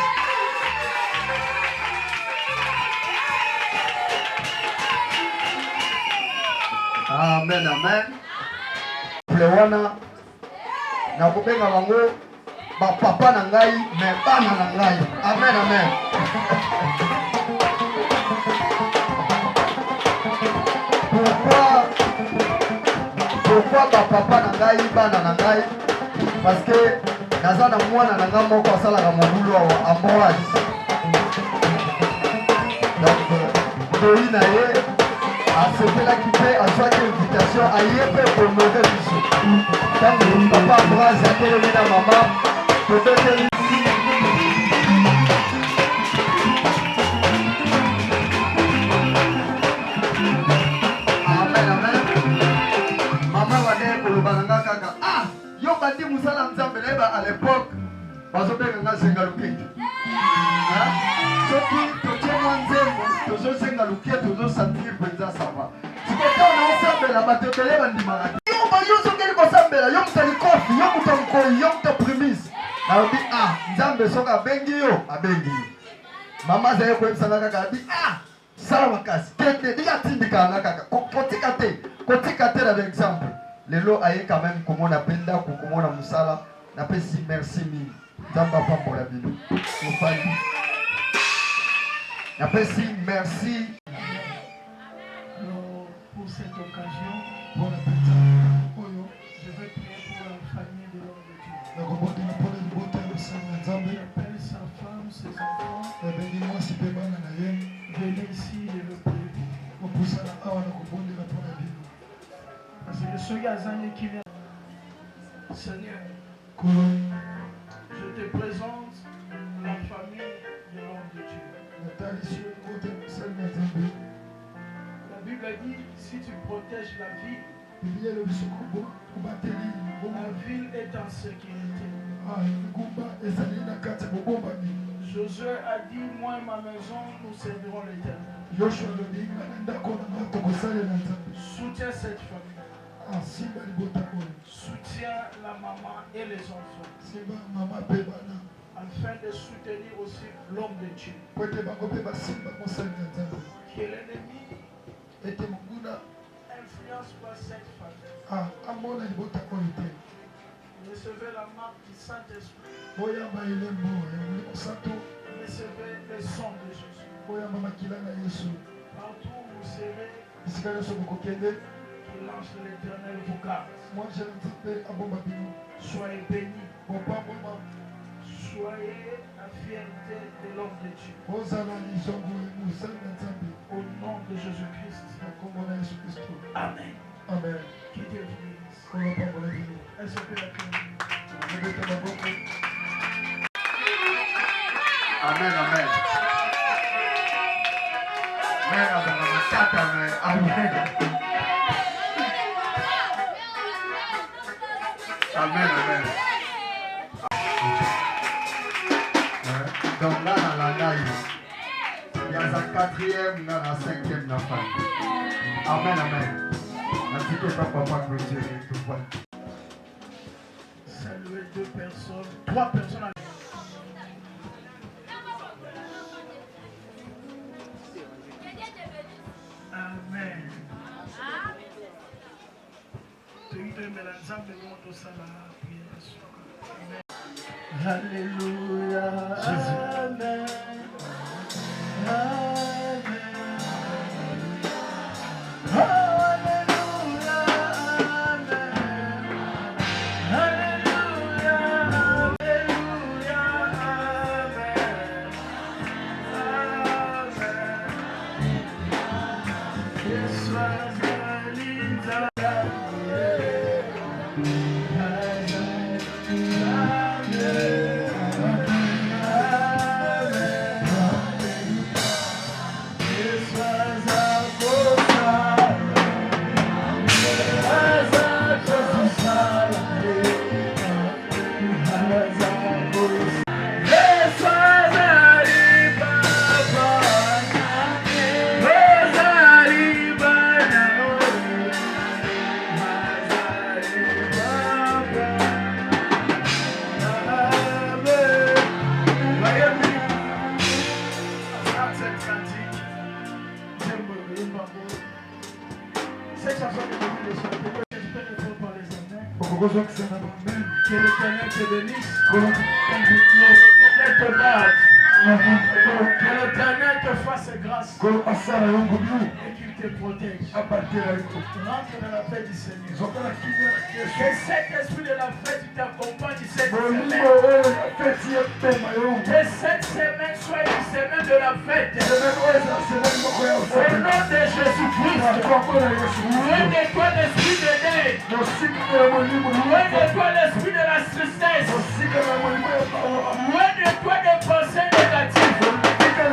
Speaker 5: Amen, amen. Plewana na kobenga bango bapapa na ngai me bana na ngai. Amen, amen. Pourquoi bapapa na ngai bana na ngai? Parce que naza na mwana na ngai moko asalaka mobulu awa Ambroise. Donc doi na ye asepelaki mpe azwaki invitation aye mpe honore biso. Ntango papa Ambroise atelemi na mama tobeteli. Musala nzambe na eba à l'époque bazobenga nga senga lukete. Soki totie mwa nzembo tozosenga lukete tozosentir mpenza sava. Sikota na osambela bato ebele bandimaka te. Yo sokeli kosambela yo moto likofi yo moto mokoi yo moto primise. Nalobi nzambe soki abengi yo abengi yo. Mama azaye koyebisanga kaka abi sala makasi tete dikatindika nga kaka kotika te na exemple. Lelo aye quand même komona penda komona musala na pesi merci mingi nzamba pambola bino ofali na pesi merci.
Speaker 3: Alors pour cette occasion
Speaker 5: Pour la peta oyo
Speaker 3: je vais prier pour la famille de l'homme de Dieu.
Speaker 5: na kobota na pole libota ya mosala na nzambe
Speaker 3: Il appelle sa femme, ses enfants.
Speaker 5: ebengi mwasi mpe bana na ye
Speaker 3: Venez ici et le prier pour vous.
Speaker 5: kopusana awa na kobondela mpona bino.
Speaker 3: Parce que ce gazanier qui vient, Seigneur, je te présente la famille de l'homme de Dieu. La Bible dit, si tu protèges la ville, la ville est en sécurité. Josué a dit, moi et ma maison, nous servirons l'Éternel. Soutiens cette famille. Soutiens la maman et les enfants. Afin de soutenir aussi l'homme de Dieu. Que l'ennemi influence pas cette famille. Recevez la marque du Saint-Esprit. Recevez le sang de Jésus. Partout où vous serez, que l'ange de l'Éternel vous garde. Soyez bénis. Soyez la fierté de l'homme de Dieu. Au nom de Jésus-Christ. Amen.
Speaker 5: Amen.
Speaker 3: Qui Dieu vous bénisse. Est-ce que la
Speaker 5: Amen, amen. Amen. Amen, amen. Donc là, dans la quatrième, na 5e, na fin. Amen, amen. Merci que papa clôturer tout point.
Speaker 1: Saluer 2 personnes, 3 personnes. Amen. Alléluia. Amen. Que l'Éternel te bénisse. Que l'Éternel te fasse grâce. Et qu'il te protège. Rentre dans la paix du Seigneur. Que cet esprit de la fête t'accompagne cette semaine. Que cette semaine soit une semaine de la fête. Au nom de Jésus-Christ. Loin de toi l'esprit de deuil. Loin de toi l'esprit de la tristesse. Loin de toi des pensées négatives. Que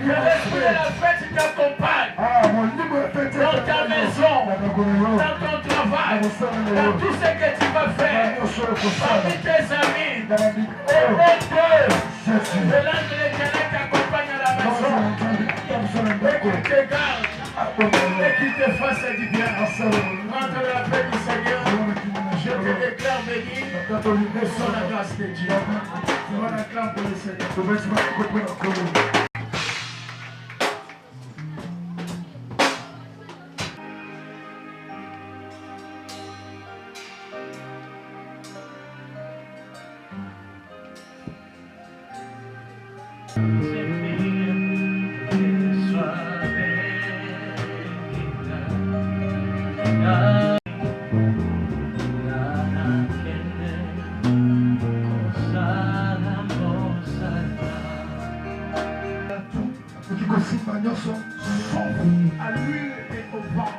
Speaker 1: l'esprit de la fête t'accompagne. Dans ta maison, dans ton travail, dans tout ce que tu vas faire, parmi tes amis. Au nom de l'ange de l'Éternel t'accompagne à la maison. Et qu'il te garde. Et qu'il te fasse du bien. Rentre dans la paix du Seigneur. Je te déclare béni. Reçois la grâce de Dieu. On acclame pour le Seigneur. À l'huile et au vent.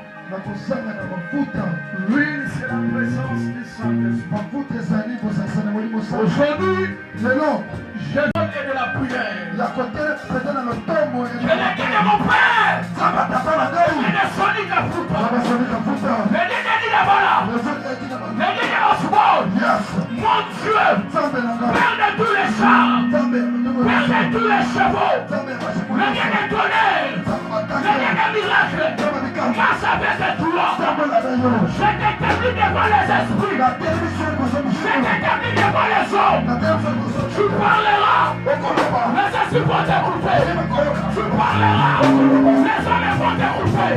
Speaker 1: L'huile, c'est la présence du Saint-Esprit. Aujourd'hui, je donne de la prière. Je l'ai dit de mon Père. Je ne sonne qu'à foutre. Je l'ai dit d'abord là. Je l'ai dit au sport. Mon Dieu, Père de tous les chars, Père de tous les chevaux, le Dieu des tonnerres, le Dieu des miracles, grâce avec toi, je t'établis devant les esprits, je t'établis devant les hommes, tu parleras, les esprits vont t'écouter, tu parleras, les hommes vont t'écouter,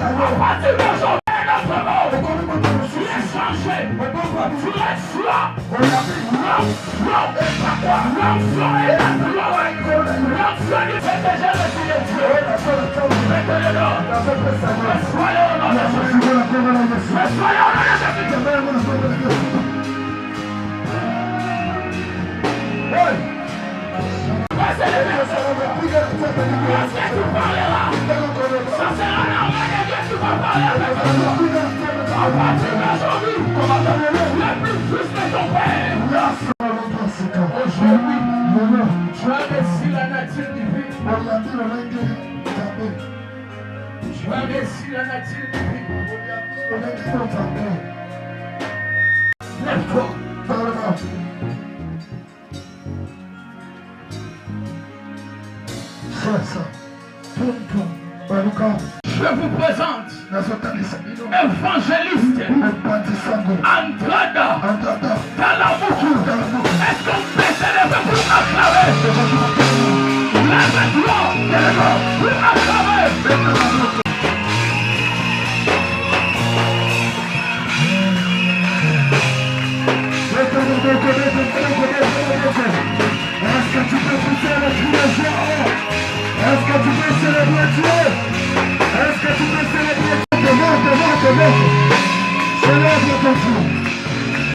Speaker 1: à partir d'aujourd'hui, notre mot, tu es changé, tu es soi, l'onction est la gloire, l'onction du fait déjà le Dieu de Dieu, mettez-le-le, soyez au nom de Jésus, soyez au nom de Jésus. Passez les personnes, parce que tu parleras, ça sera normal que tu vas parler avec toi. À partir d'aujourd'hui, le plus juste de ton Père. Aujourd'hui, tu as reçu la nature divine. Tu as reçu la nature divine. Lève-toi. Je vous présente évangéliste Andrada Talamuku. Est-ce qu'on peut s'élever pour acclamer? Lève-toi pour acclamer.
Speaker 3: Est-ce que tu peux pousser le cri de joie? Est-ce que tu peux célébrer Dieu? Est-ce que tu peux célébrer Dieu? Devant.